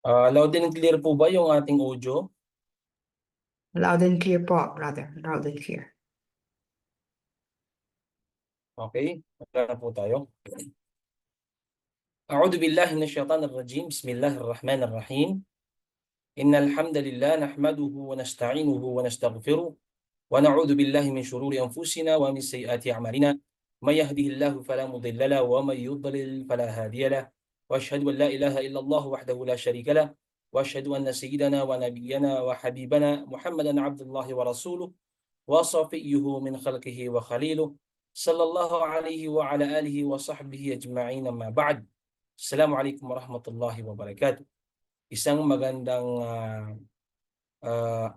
Loud and clear po ba yung ating audio? Loud and clear po, brother. Loud and clear. Okay, wala na po tayo. أعوذ بالله من الشيطان الرجيم بسم الله الرحمن الرحيم إن الحمد لله نحمده ونستعينه ونستغفره ونعوذ بالله من شرور أنفسنا ومن سيئات أعمالنا من يهده الله فلا مضل له ومن يضلل فلا هادي له وأشهد أن لا إله إلا الله وحده لا شريك له وأشهد أن سيدنا ونبينا وحبيبنا محمدا عبد الله ورسوله وصفيه من خلقه وخليله صلى الله عليه وعلى آله وصحبه أجمعين أما بعد. Assalamu alaikum warahmatullahi wabarakatuh. Isang magandang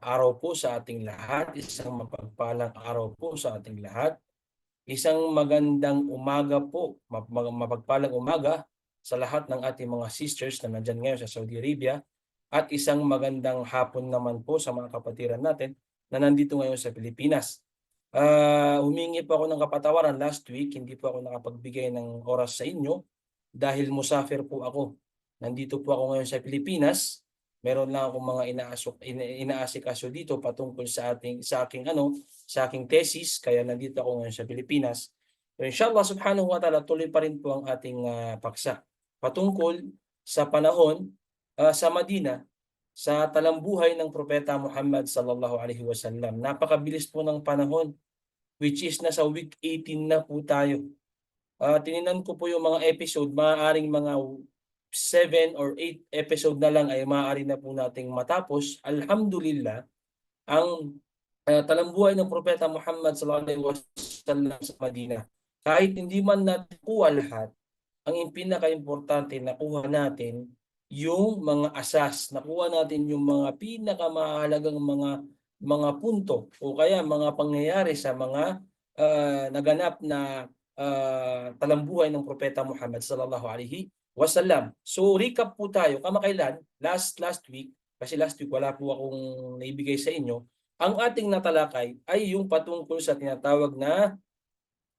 araw po sa ating lahat, isang mapagpalang araw po sa ating lahat, isang magandang umaga po, mapagpalang umaga sa lahat ng ating mga sisters na nandyan ngayon sa Saudi Arabia, at isang magandang hapon naman po sa mga kapatiran natin na nandito ngayon sa Pilipinas. Humingi po ako ng kapatawaran last week, hindi po ako nakapagbigay ng oras sa inyo dahil musafir po ako. Nandito po ako ngayon sa Pilipinas. Meron lang akong mga inaasikaso dito patungkol sa aking thesis, kaya nandito ako ngayon sa Pilipinas. So inshallah subhanahu wa ta'ala, tuloy pa rin po ang ating paksa patungkol sa panahon sa Madina, sa talambuhay ng Propeta Muhammad sallallahu alaihi wasallam. Napakabilis po ng panahon, which is nasa week 18 na po tayo. Tininan ko po yung mga episode, maaaring mga 7 or 8 episode na lang ay maaari na po nating matapos. Alhamdulillah, ang talambuhay ng Propeta Muhammad sallallahu alaihi wasallam sa Madina, kahit hindi man natin kuha lahat, ang pinaka-importante nakuha natin yung mga asas, nakuha natin yung mga pinakamahalagang mga punto o kaya mga pangyayari sa mga naganap na talambuhay ng Propeta Muhammad sallallahu alaihi wasallam. So recap po tayo, kamakailan, last week, kasi last week wala po akong naibigay sa inyo, ang ating natalakay ay yung patungkol sa tinatawag na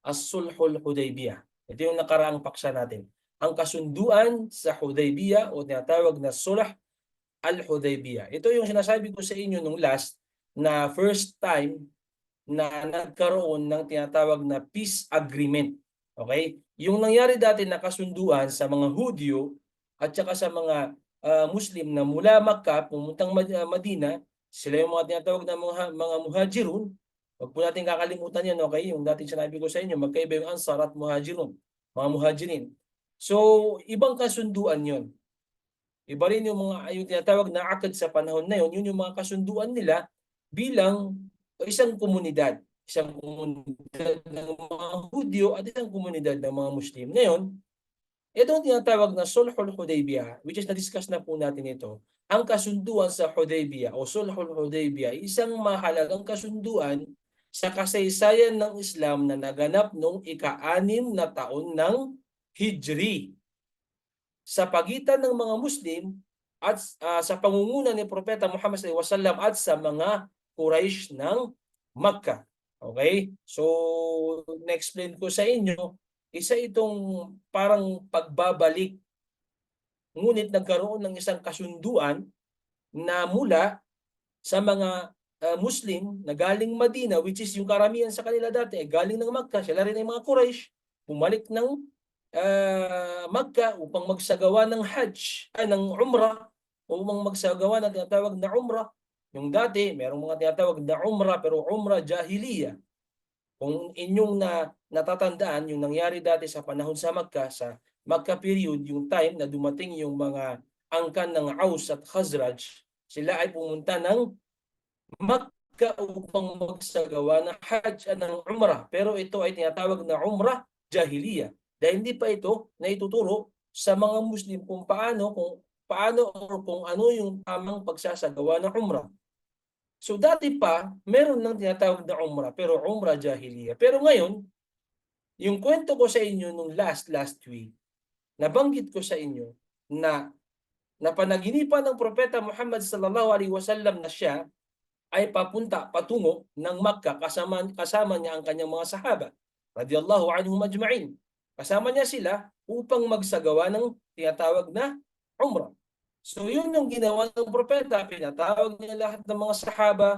As-Sulhul Hudaybiyah. Ito yung nakaraang paksa natin. Ang kasunduan sa Hudaybiyah o tinatawag na Sulh al-Hudaybiyah. Ito yung sinasabi ko sa inyo nung last na first time na nagkaroon ng tinatawag na peace agreement. Okay? Yung nangyari dati na kasunduan sa mga Hudyo at saka sa mga Muslim na mula Makkah pumuntang Madina, sila yung mga tinatawag na mga muhajirun. Huwag po natin kakalimutan yan, okay? Yung dating sinabi ko sa inyo, magkaiba yung Ansar at muhajirun, mga muhajirin. So, ibang kasunduan yon. Iba rin yung tinatawag na akad sa panahon na yun yung mga kasunduan nila bilang isang komunidad ng mga Hudyo at isang komunidad ng mga Muslim. Ngayon, itong tinatawag na Sulhul Hudaybiyah, which is na-discuss na po natin ito, ang kasunduan sa Hudaybiyah o Sulhul Hudaybiyah, isang mahalagang kasunduan sa kasaysayan ng Islam na naganap noong ika-6 na taon ng Hijri sa pagitan ng mga Muslim at sa pangunguna ni Propeta Muhammad sallallahu alaihi wasallam at sa mga Quraysh ng Makkah. Okay? So, na-explain ko sa inyo, isa itong parang pagbabalik. Ngunit nagkaroon ng isang kasunduan na mula sa mga Muslim na galing Madina, which is yung karamihan sa kanila dati, galing ng Makkah, sila rin ay mga Quraysh, bumalik ng Makkah upang magsagawa ng Hajj, ng Umrah, upang magsagawa ng tinatawag na Umrah. Yung dati, merong mga tinatawag na Umrah, pero Umrah Jahiliya. Kung inyong natatandaan, yung nangyari dati sa panahon sa Makkah, sa Makkah period, yung time na dumating yung mga angkan ng Aus at Khazraj, sila ay pumunta ng Makkah upang magsagawa ng Hajj ng Umrah. Pero ito ay tinatawag na Umrah Jahiliya. Dahil hindi pa ito na ituturo sa mga Muslim kung paano o kung ano yung tamang pagsasagawa ng Umrah. So dati pa, meron ng tinatawag na Umrah, pero Umrah Jahiliya. Pero ngayon, yung kwento ko sa inyo nung last week, nabanggit ko sa inyo na napanaginipan ng Propeta Muhammad sallallahu alaihi wasallam na siya ay patungo ng Makkah kasama niya ang kanyang mga sahaba radiyallahu anhum ajma'in. Kasama niya sila upang magsagawa ng tinatawag na Umrah. So yun yung ginawa ng propeta, pinatawag niya lahat ng mga sahaba,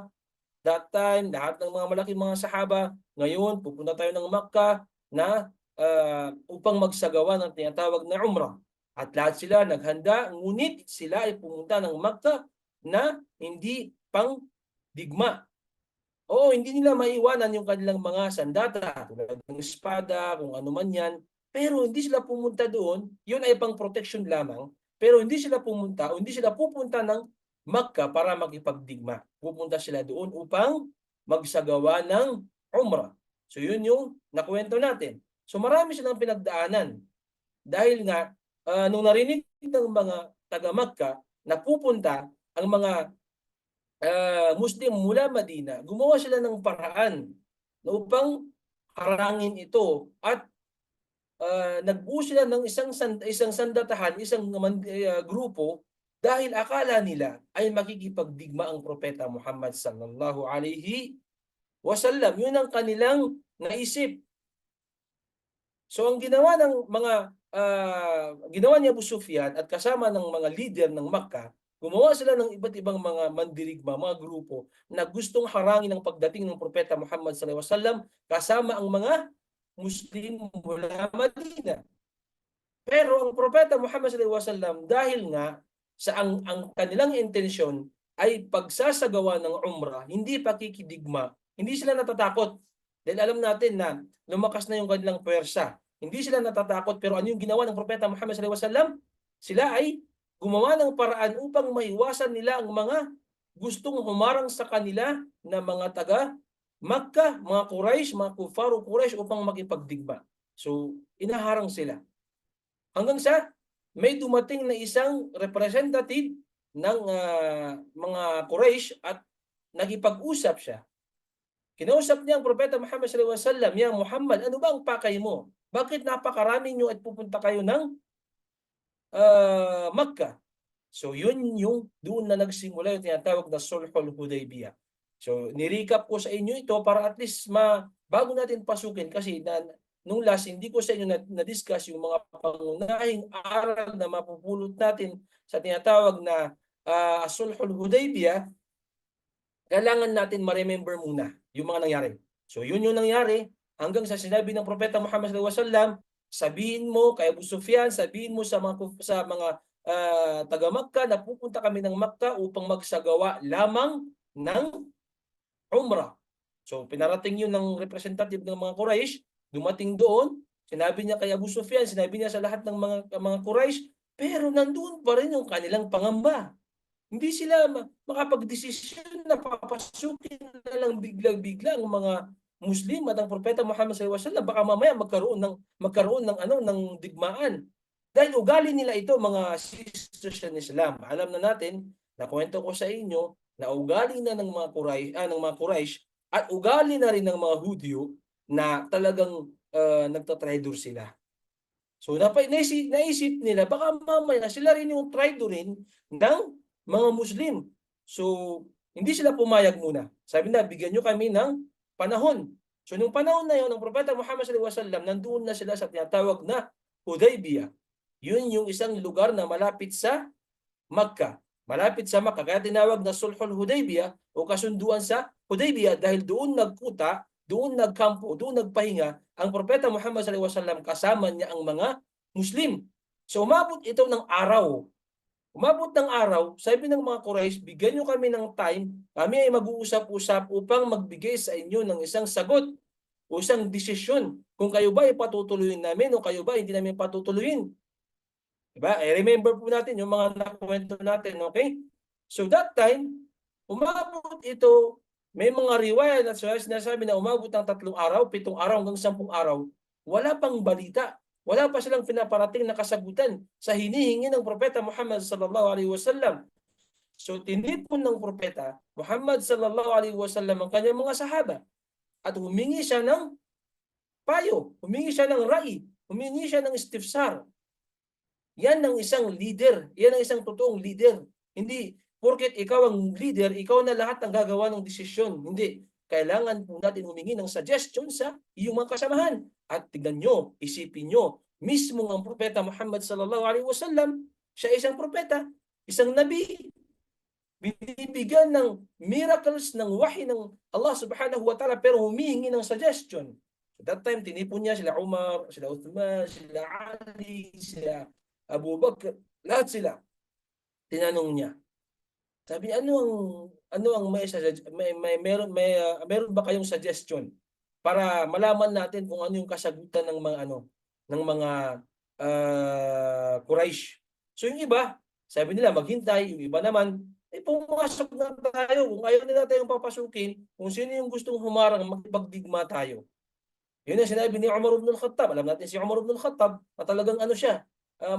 that time, lahat ng mga malaking mga sahaba, ngayon pupunta tayo ng Makkah na upang magsagawa ng tinatawag na umrah. At lahat sila naghanda, ngunit sila ay pumunta ng Makkah na hindi pang digma. Oo, hindi nila maiwanan yung kanilang mga sandata, tulad ng espada, kung ano man yan. Pero hindi sila pumunta doon, yun ay pang protection lamang. Pero hindi sila pumunta, o hindi sila pupunta ng Makkah para makipagdigma. Pupunta sila doon upang magsagawa ng Umrah. So yun yung nakwento natin. So marami silang pinagdaanan. Dahil nga, nung narinig ng mga taga-Makkah na pupunta ang mga Muslim mula Madina, gumawa sila ng paraan na upang harangin ito at nagbuo sila ng isang sandatahan, isang grupo dahil akala nila ay makikipagdigma ang propeta Muhammad sallallahu alaihi wasallam. Yun ang kanilang naisip. So ang ginawa ni Abu Sufyan at kasama ng mga leader ng Makkah, gumawa sila ng iba't ibang mga mandirigma, mga grupo na gustong harangin ang pagdating ng propeta Muhammad sallallahu alaihi wasallam kasama ang mga Muslim mula Madina. Pero ang propeta Muhammad sallallahu alaihi wasallam, dahil nga sa ang kanilang intensyon ay pagsasagawa ng umrah, hindi pakikidigma, hindi sila natatakot. Dahil alam natin na lumakas na yung kanilang puwersa. Hindi sila natatakot, pero ano yung ginawa ng propeta Muhammad sallallahu alaihi wasallam? Sila ay gumawa ng paraan upang maiwasan nila ang mga gustong humarang sa kanila na mga taga Makkah, mga Quraysh, mga kufaru Quraysh upang makipagdigma. So, inaharang sila. Hanggang sa may dumating na isang representative ng mga Quraysh at nagipag-usap siya. Kinausap niya ang propeta Muhammad sallallahu alaihi wasallam, "Ya Muhammad, ano ba ang pakay mo? Bakit napakarami niyo at pupunta kayo ng Makkah?" So yun yung doon na nagsimula yung tinatawag na Sulhul Hudaybiyah. So ni-recap ko sa inyo ito para at least bago natin pasukin kasi nung last hindi ko sa inyo na-discuss yung mga pangunahing aral na mapupulot natin sa tinatawag na Sulhul Hudaybiyah. Kailangan natin ma-remember muna yung mga nangyari. So yun yung nangyari hanggang sa sinabi ng propeta Muhammad sallallahu alaihi wasallam, sabihin mo kay Abu Sufyan, sabihin mo sa mga taga Makkah na pupunta kami ng Makkah upang magsagawa lamang ng Umrah. So pinarating yun ng representative ng mga Quraysh, dumating doon, sinabi niya kay Abu Sufyan, sinabi niya sa lahat ng mga Quraysh, pero nandoon pa rin yung kanilang pangamba. Hindi sila makapagdesisyon na papasukin na lang bigla-bigla ang mga Muslim at ang propeta Muhammad sallallahu alaihi wasallam, baka mamaya magkaroon ng digmaan. Dahil ugali nila ito, mga sisters ng Islam. Alam na natin, nakwento ko sa inyo na ugali na ng mga Quraysh at ugali na rin ng mga Hudyo na talagang nagtatraidor sila. So naisip nila baka mamaya sila rin yung traidorin ng mga Muslim. So hindi sila pumayag muna. Sabi na, bigyan nyo kami ng panahon. So nung panahon na yun, ng propeta Muhammad sallallahu alaihi wasallam, nandoon na sila sa tinatawag na Hudaybiyah. Yun yung isang lugar na malapit sa Makkah. Malapit sa Makkah. Kaya tinawag na Sulhul Hudaybiyah o kasunduan sa Hudaybiyah dahil doon nagkuta, doon nagkampo, doon nagpahinga ang propeta Muhammad sallallahu alaihi wasallam kasama niya ang mga Muslim. So umabot ito ng araw. Sabi ng mga Quraysh, bigyan nyo kami ng time, kami ay mag-uusap-usap upang magbigay sa inyo ng isang sagot o isang desisyon kung kayo ba ipatutuloyin namin o kayo ba hindi namin patutuloyin. Diba? Remember po natin yung mga nakwento natin, okay? So that time, umabot ito, may mga riwaya na sinasabi na umabot ng 3 araw, 7 araw hanggang 10 araw, wala pang balita. Wala pa silang pinaparating na kasagutan sa hinihingi ng propeta Muhammad sallallahu alaihi wasallam. So tinipon ng propeta Muhammad sallallahu alaihi wasallam ang kanyang mga sahaba at humingi siya ng payo, humingi siya ng rai, humingi siya ng istifsar. Yan ang isang leader, yan ang isang totoong leader. Hindi porket ikaw ang leader, ikaw na lahat ang gagawa ng desisyon. Hindi. Kailangan po natin humingi ng suggestion sa iyong mga kasamahan. At tignan nyo, isipin nyo, mismo ang propeta Muhammad sallallahu alaihi wasallam, siya isang propeta, isang nabi, binibigyan ng miracles ng wahi ng Allah subhanahu wa ta'ala, pero humihingi ng suggestion. At that time, tinipon niya sila Umar, sila Uthman, sila Ali, sila Abu Bakr, lahat sila. Tinanong niya. Sabi, ano ang meron ba kayong suggestion para malaman natin kung ano yung kasagutan ng mga Quraysh. So yung iba, sabi nila maghintay, yung iba naman, pumasok na tayo. Kung ayaw nila tayong papasukin, kung sino yung gustong humarang, magpagdigma tayo. Yun ang sinabi ni Umar ibn al-Khattab. Alam natin si Umar ibn al-Khattab na talagang siya,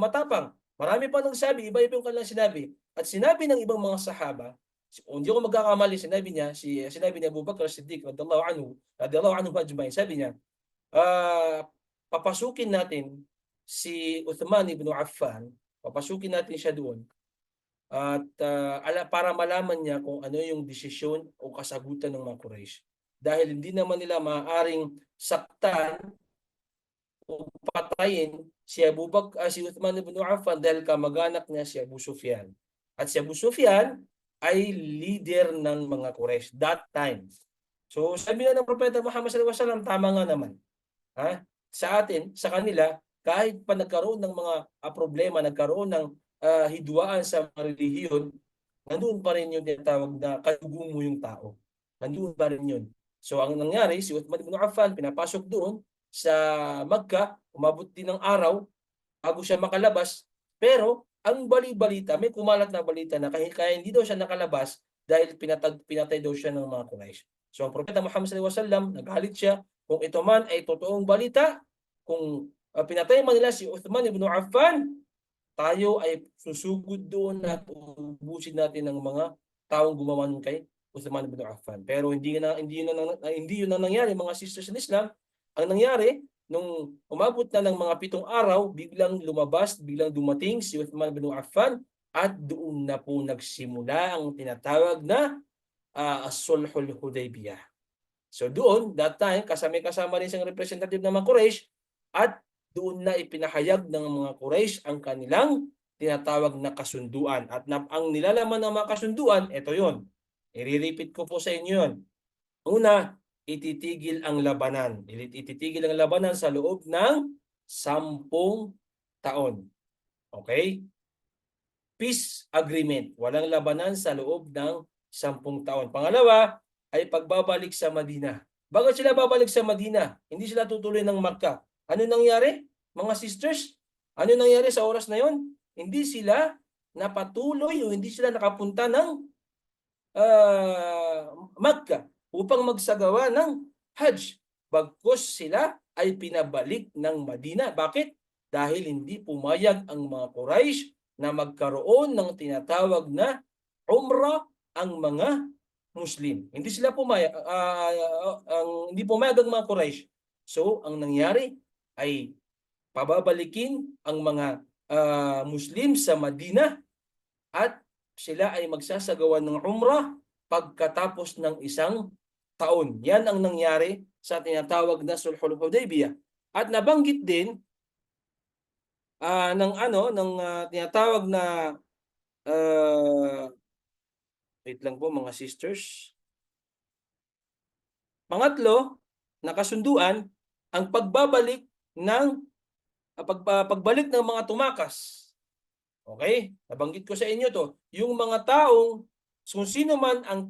matapang. Marami pa nagsabi, iba-iba yung kanilang sinabi. At sinabi ng ibang mga sahaba, hindi ako magkakamali, sinabi ni Abu Bakr as-Siddiq radhiyallahu anhu ajma'in, sabi niya, papasukin natin si Uthman ibn Affan, papasukin natin siya doon at para malaman niya kung ano yung desisyon o kasagutan ng mga Quraysh. Dahil hindi naman nila maaaring saktan o patayin si si Uthman ibn Affan dahil kamag-anak niya si Abu Sufyan. At si Abu Sufyan ay leader ng mga Quraysh that time. So sabi na ng Propeta Muhammad sallallahu alaihi wasallam, tama nga naman. Sa atin, sa kanila, kahit pa nagkaroon ng mga problema, nagkaroon ng hidwaan sa mga relihiyon, nandoon pa rin yung tinatawag na kadugo mo yung tao. Nandoon pa rin yun. So ang nangyari, si Uthman ibn Affan pinapasok doon sa Makkah, umabot din ng araw bago siya makalabas. Pero ang bali-balita, may kumalat na balita na kaya hindi daw siya nakalabas dahil pinatay daw siya ng mga Quraysh. So ang Propeta Muhammad sallallahu alaihi wasallam, nagalit siya kung ito man ay totoong balita, kung pinatay man nila si Uthman ibn Affan, tayo ay susugod doon at ubusin natin ng mga taong gumawa nun kay Uthman ibn Affan. Pero hindi yun ang nangyari, mga sisters in Islam. Ang nangyari, nung umabot na ng mga 7 araw, biglang dumating si Uthman ibn Affan at doon na po nagsimula ang tinatawag na As-Sulhul Hudaybiyah. So doon, that time, kasama rin siyang representative ng mga Quraysh at doon na ipinahayag ng mga Quraysh ang kanilang tinatawag na kasunduan. At ang nilalaman ng mga kasunduan, ito yon. I-repeat ko po sa inyo yun. Una, ititigil ang labanan. Ititigil ang labanan sa loob ng 10 taon. Okay? Peace agreement. Walang labanan sa loob ng 10 taon. Pangalawa, ay pagbabalik sa Madina. Bakit sila babalik sa Madina? Hindi sila tutuloy ng Makkah. Ano nangyari, mga sisters? Ano nangyari sa oras na yon? Hindi sila napatuloy o hindi sila nakapunta ng Makkah upang magsagawa ng Hajj. Bagkus sila ay pinabalik ng Madina. Bakit? Dahil hindi pumayag ang mga Quraysh na magkaroon ng tinatawag na Umrah ang mga Muslim. Hindi sila pumayag, hindi pumayag ang mga Quraysh. So, ang nangyari ay pababalikin ang mga Muslim sa Madina at sila ay magsasagawa ng Umrah pagkatapos ng 1 taon. Yan ang nangyari sa tinatawag na Sulhul Hudaybiyah. At nabanggit din ng tinatawag na wait lang po mga sisters. Pangatlo, nakasunduan ang pagbalik ng mga tumakas. Okay? Nabanggit ko sa inyo to. Yung mga taong, kung sino man ang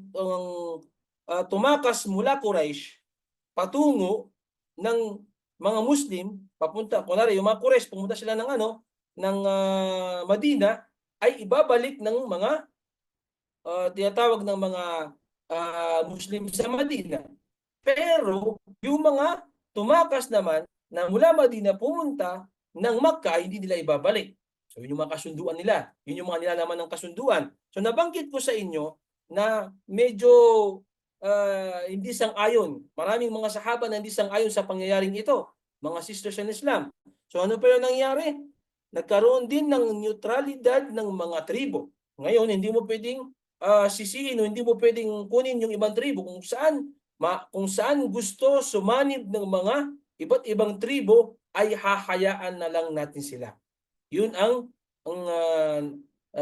tumakas mula Quraysh patungo ng mga Muslim, papunta, kunwari yung mga Quraysh, pumunta sila ng Madina, ay ibabalik ng mga tinatawag ng mga Muslim sa Madina. Pero yung mga tumakas naman na mula Madina pumunta ng Makkah, hindi nila ibabalik. So yun yung mga kasunduan nila. Yun yung mga nilalaman ng kasunduan. So nabanggit ko sa inyo na medyo hindi sang-ayon. Maraming mga sahaba na hindi sang-ayon sa pangyayaring ito. Mga sisters in Islam. So ano pa yung nangyari? Nagkaroon din ng neutralidad ng mga tribo. Ngayon, hindi mo pwedeng sisihin o hindi mo pwedeng kunin yung ibang tribo kung saan gusto sumanib ng mga iba't ibang tribo ay hahayaan na lang natin sila. Yun ang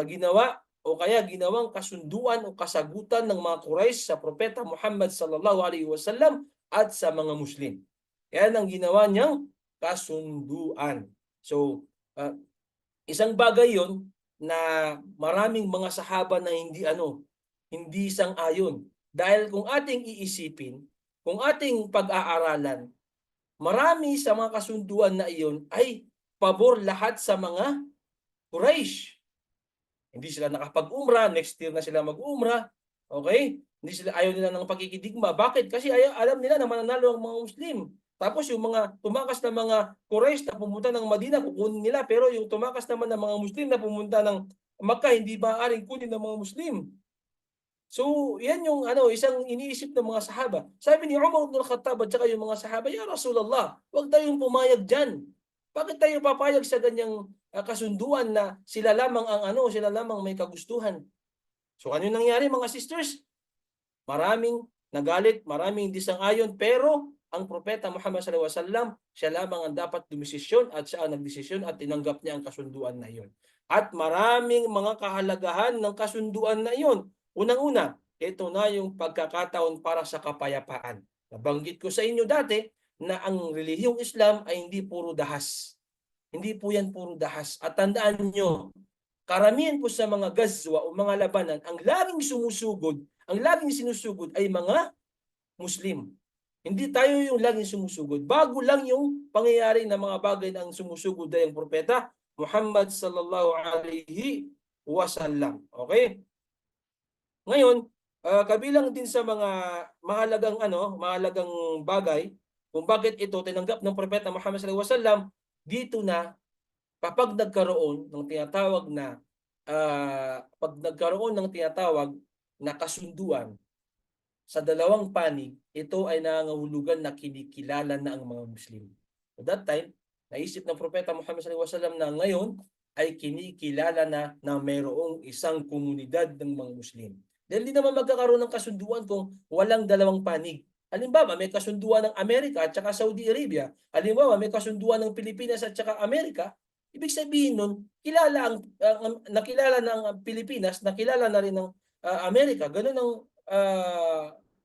ginawa o kaya ginawang kasunduan o kasagutan ng mga Quraysh sa Propeta Muhammad sallallahu alaihi wasallam at sa mga Muslim. Yan ang ginawa niyang kasunduan. So, isang bagay 'yon na maraming mga sahaba na hindi sang-ayon. Dahil kung ating iisipin, kung ating pag-aaralan, marami sa mga kasunduan na iyon ay pabor lahat sa mga Quraysh. Hindi sila nakapag-umrah, next year na sila mag-umrah, okay? Ayaw nila ng pagkikidigma. Bakit? Kasi alam nila na mananalo ang mga Muslim. Tapos yung mga tumakas na mga Quraysh na pumunta ng Madina, kukunin nila. Pero yung tumakas naman ng mga Muslim na pumunta ng Makkah, hindi maaaring kunin ng mga Muslim. So, yan yung isang iniisip ng mga sahaba. Sabi ni Umar ibn al-Khattab at saka yung mga sahaba, "Ya Rasulullah, huwag tayong pumayag dyan. Bakit tayo papayag sa ganyang kasunduan na sila lamang sila lamang may kagustuhan?" So, ano yung nangyari mga sisters? Maraming nagalit, maraming hindi sang-ayon, pero ang Propeta Muhammad sallallahu alaihi wasallam, siya lamang ang dapat dumesisyon at siya ang nagdesisyon at tinanggap niya ang kasunduan na iyon. At maraming mga kahalagahan ng kasunduan na iyon. Unang-una, ito na yung pagkakataon para sa kapayapaan. Nabanggit ko sa inyo dati na ang relihiyong Islam ay hindi puro dahas. Hindi po yan puro dahas. At tandaan nyo, karamihan po sa mga gazwa o mga labanan, ang laging sinusugod ay mga Muslim. Hindi tayo yung laging sumusugod. Bago lang yung pangyayari ng mga bagay na ang sumusugod ay ang Propeta Muhammad sallallahu alaihi wasallam. Okay? Ngayon, kabilang din sa mga mahalagang bagay kung bakit ito tinanggap ng Propeta Muhammad sallallahu alaihi wasallam, dito na kapag nagkaroon ng tinatawag na kasunduan sa dalawang panig, ito ay nangangahulugan na kinikilala na ang mga Muslim. At that time, naisip ng Propeta Muhammad sallallahu alaihi wasallam na ngayon ay kinikilala na mayroong isang komunidad ng mga Muslim. Dahil hindi naman magkakaroon ng kasunduan kung walang dalawang panig. Halimbawa, may kasunduan ng Amerika at saka Saudi Arabia. Halimbawa, may kasunduan ng Pilipinas at saka Amerika. Ibig sabihin nun, nakilala na ang Pilipinas, nakilala na rin ng Amerika. Ganun ang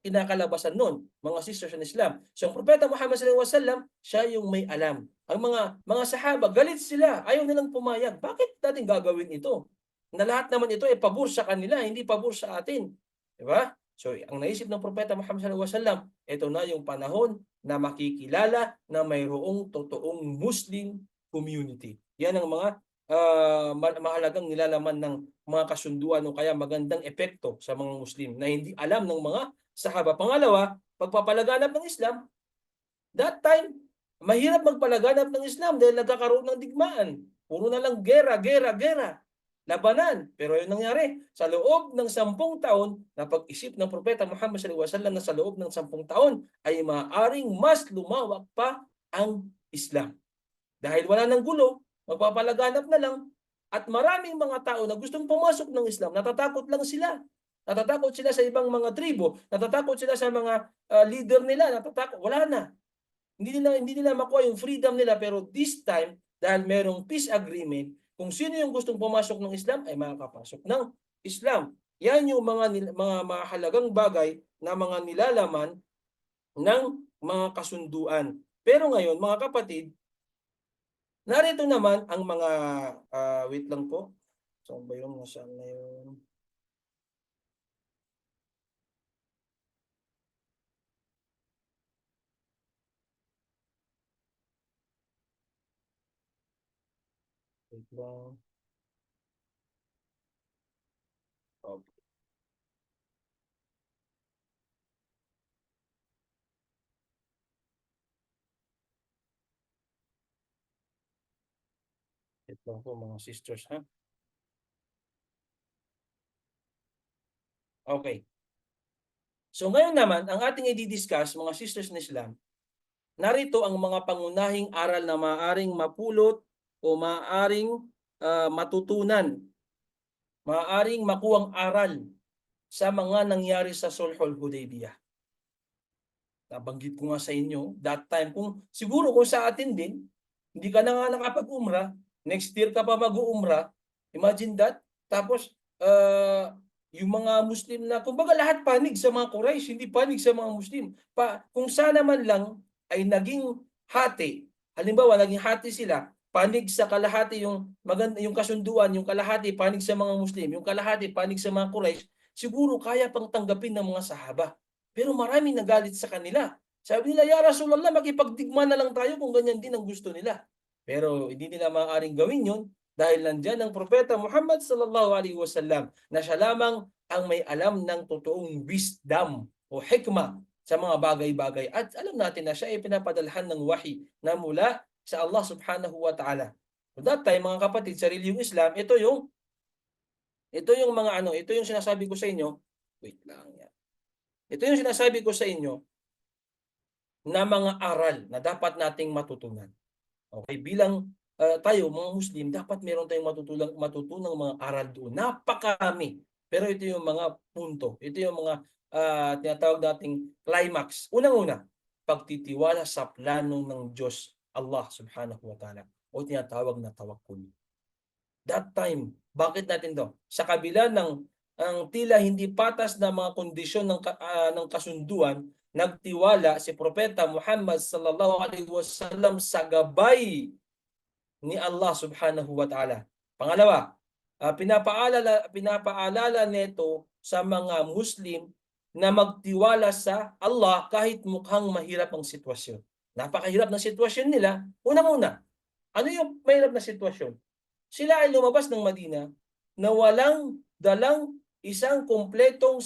kinakalabasan nun, mga sisters in Islam. So, ang Propeta Muhammad sallallahu alaihi wasallam, siya yung may alam. Ang mga sahaba, galit sila, ayaw nilang pumayag. Bakit natin gagawin ito? Na lahat naman ito ay pabor sa kanila, hindi pabor sa atin. Di ba? So, ang naisip ng Propeta Muhammad sallallahu alaihi wasallam, ito na yung panahon na makikilala na mayroong totoong Muslim community. Yan ang mga mahalagang nilalaman ng mga kasunduan o kaya magandang epekto sa mga Muslim na hindi alam ng mga sahaba. Pangalawa, pagpapalaganap ng Islam, that time, mahirap magpalaganap ng Islam dahil nagkakaroon ng digmaan. Puro na lang gera, labanan. Pero yung nangyari, sa loob ng 10 taon, napag-isip ng Propeta Muhammad sallallahu alaihi wasallam na sa loob ng 10 taon ay maaaring mas lumawak pa ang Islam. Dahil wala nang gulo, magpapalaganap na lang, at maraming mga tao na gustong pumasok ng Islam, natatakot lang sila. Natatakot sila sa ibang mga tribo, natatakot sila sa mga leader nila, wala na. Hindi nila makuha yung freedom nila, pero this time, dahil merong peace agreement, kung sino yung gustong pumasok ng Islam ay makakapasok ng Islam. Yan yung mga mahalagang bagay na mga nilalaman ng mga kasunduan. Pero ngayon, mga kapatid, narito naman ang mga, wait lang po. Saan ba yun? Nasaan na yun? Wait lang. Okay. Wait lang po mga sisters, ha? Okay. So ngayon naman, ang ating i-discuss, mga sisters in Islam, narito ang mga pangunahing aral na maaaring mapulot o maaaring matutunan, maaaring makuwang aral sa mga nangyari sa Sulhul Hudaybiyah. Nabanggit ko nga sa inyo, that time, siguro kung sa atin din, hindi ka na nga nakapag-umrah, next year ka pa mag-uumrah, imagine that, tapos yung mga Muslim na kumbaga lahat panig sa mga Quraysh, hindi panig sa mga Muslim. Kung sana man lang ay naging hati, halimbawa naging hati sila, panig sa kalahati yung maganda yung kasunduan, yung kalahati panig sa mga Muslim, yung kalahati panig sa mga Quraysh, siguro kaya pang tanggapin ng mga sahaba. Pero marami nagalit sa kanila. Sabi nila, "Ya Rasulullah, makipagdigma na lang tayo kung ganyan din ang gusto nila." Pero hindi nila maaaring gawin yun dahil nandiyan ang propeta Muhammad sallallahu alaihi wasallam na siya lamang ang may alam ng totoong wisdom o hikmah sa mga bagay-bagay. At alam natin na siya ay pinapadalhan ng wahi na mula sa Allah subhanahu wa ta'ala. So that time, mga kapatid, sa reliyong Islam, ito yung mga ano, ito yung sinasabi ko sa inyo. Wait lang yan. Ito yung sinasabi ko sa inyo na mga aral na dapat nating matutunan. Okay, bilang tayo mga Muslim, dapat meron tayong matutunang mga aral doon. Napakarami. Pero ito yung mga punto. Ito yung mga tinatawag nating climax. Unang-una, pagtitiwala sa plano ng Diyos, Allah subhanahu wa ta'ala, o tinatawag na tawakkul. That time, bakit natin to? Sa kabila ng ang tila hindi patas na mga kondisyon ng kasunduan, nagtiwala si Propeta Muhammad sallallahu alaihi wasallam sa gabay ni Allah subhanahu wa ta'ala. Pangalawa, pinapaalala nito sa mga Muslim na magtiwala sa Allah kahit mukhang mahirap ang sitwasyon. Napakahirap ng sitwasyon nila. Unang-una, ano yung mahirap na sitwasyon? Sila ay lumabas ng Madina na walang dalang isang kumpletong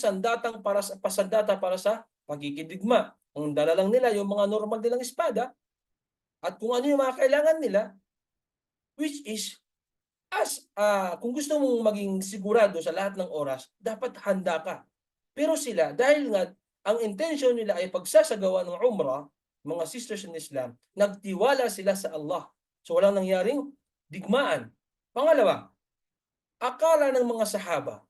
pasandata para sa pagkikidigma. Ang dala lang nila yung mga normal nilang espada at kung ano yung mga kailangan nila, which is kung gusto mong maging sigurado sa lahat ng oras, dapat handa ka. Pero sila, dahil nga ang intention nila ay pagsasagawa ng umrah, mga sisters in Islam, nagtiwala sila sa Allah. So walang nangyaring digmaan. Pangalawa, akala ng mga sahaba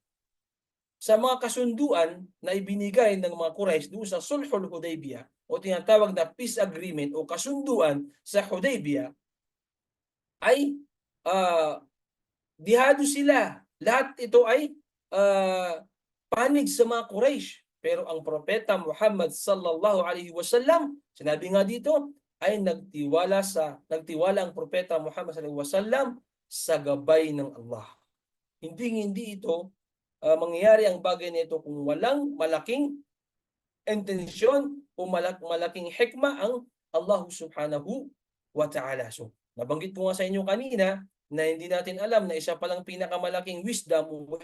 sa mga kasunduan na ibinigay ng mga Quraysh doon sa Sulhul Hudaybiyah o tinatawag na peace agreement o kasunduan sa Hudaybiyah ay dihado sila. Lahat ito ay panig sa mga Quraysh. Pero ang propeta Muhammad sallallahu alaihi wasallam, sinabi nga dito, ay nagtiwala ang propeta Muhammad sallallahu alaihi wasallam sa gabay ng Allah. Hindi ito mangyayari ang bagay nito kung walang malaking intensyon o malaking hikma ang Allah subhanahu wa ta'ala. So, nabanggit ko nga sa inyo kanina na hindi natin alam na isa palang pinakamalaking wisdom o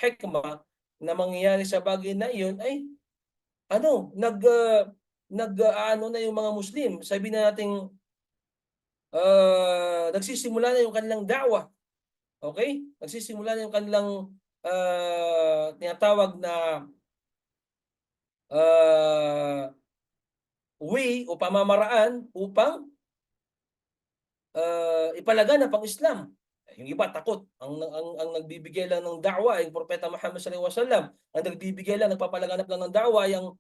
hikma na mangyayari sa bagay na iyon ay ano na yung mga Muslim. Sabi na natin nagsisimula na yung kanilang da'wah. Okay? Nagsisimula na yung kanilang tinatawag na way o pamamaraan upang ipalaganap ang Islam. Yung iba takot. Ang nagbibigay lang ng da'wa ay Propeta Muhammad sallallahu alaihi wasallam. Ang nagbibigay lang, nagpapalaganap lang ng da'wa ay ang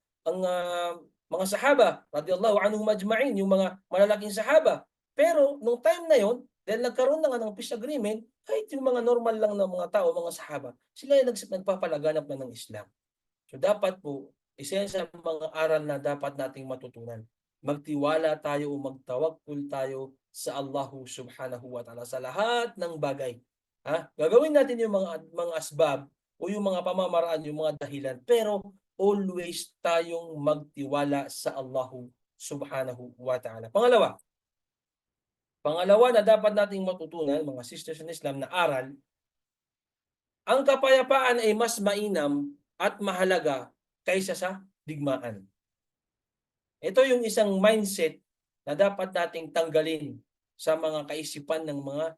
mga sahaba radiyallahu anhum ajma'in, yung mga malalaking sahaba. Pero nung time na yon, dahil nagkaroon na nga ng peace agreement, kahit yung mga normal lang na mga tao, mga sahaba, sila ay nagpapalaganap na ng Islam. So dapat po, isa yan sa mga aral na dapat nating matutunan. Magtiwala tayo o magtawakkul tayo sa Allah subhanahu wa ta'ala sa lahat ng bagay. Gagawin natin yung mga asbab o yung mga pamamaraan, yung mga dahilan, pero always tayong magtiwala sa Allah subhanahu wa ta'ala. Pangalawa na dapat nating matutunan, mga sisters in Islam, na aral, ang kapayapaan ay mas mainam at mahalaga kaysa sa digmaan. Ito yung isang mindset na dapat nating tanggalin sa mga kaisipan ng mga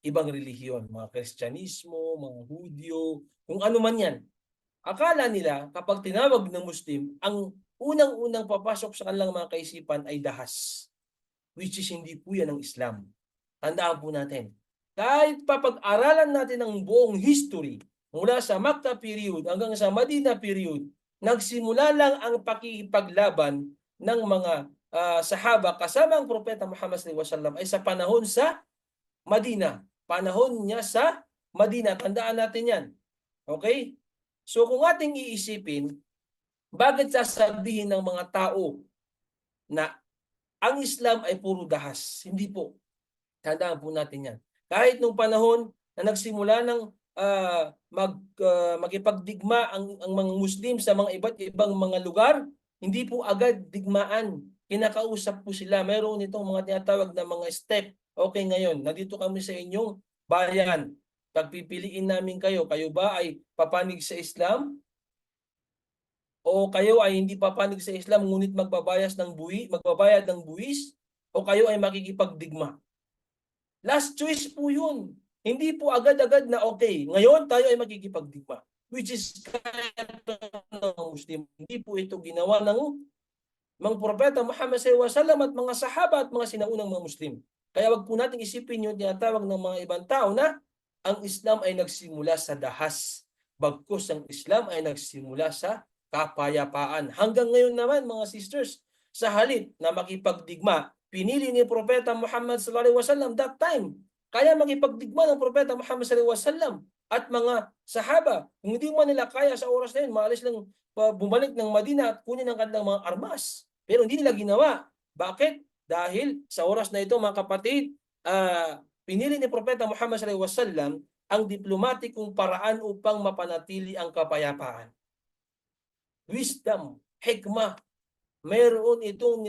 ibang relihiyon, mga Kristyanismo, mga Hudyo, kung ano man yan. Akala nila kapag tinawag ng Muslim, ang unang-unang papasok sa kanilang mga kaisipan ay dahas, which is hindi po yan ang Islam. Tandaan po natin, kahit papag-aralan natin ang buong history mula sa Makkah period hanggang sa Madina period, nagsimula lang ang pakikipaglaban ng mga sahaba kasama ang Propeta Muhammad sallallahu alaihi wasallam ay sa panahon sa Madina. Panahon niya sa Madina. Tandaan natin yan. Okay? So kung ating iisipin, bakit sasabihin ng mga tao na ang Islam ay puro dahas? Hindi po. Tandaan po natin yan. Kahit nung panahon na nagsimula ng makipagdigma ang mga Muslim sa mga iba't ibang mga lugar, hindi po agad digmaan. Kinakausap po sila. Mayroon itong mga tinatawag na mga step. Okay, ngayon, nandito kami sa inyong bayan. Pagpipiliin namin kayo, kayo ba ay papanig sa Islam? O kayo ay hindi papanig sa Islam ngunit magbabayad ng buwis? O kayo ay makikipagdigma? Last choice po yun. Hindi po agad-agad na okay, ngayon tayo ay makikipagdigma. Which is kaya ng Muslim. Hindi po ito ginawa ng mga propeta Muhammad SAW at mga sahaba at mga sinaunang mga Muslim. Kaya wag po natin isipin yung tinatawag ng mga ibang tao na ang Islam ay nagsimula sa dahas. Bagkus ang Islam ay nagsimula sa kapayapaan. Hanggang ngayon naman mga sisters, sa halip na makipagdigma, pinili ni Propeta Muhammad SAW that time. Kaya makipagdigma ng Propeta Muhammad SAW at mga sahaba. Kung hindi man nila kaya sa oras na yun, maalis lang bumalik ng Madina at kunin ang kanilang mga armas. Pero hindi nila ginawa. Bakit? Dahil sa oras na ito, mga kapatid, pinili ni Propeta Muhammad SAW ang diplomatikong paraan upang mapanatili ang kapayapaan. Wisdom, hikmah, mayroon itong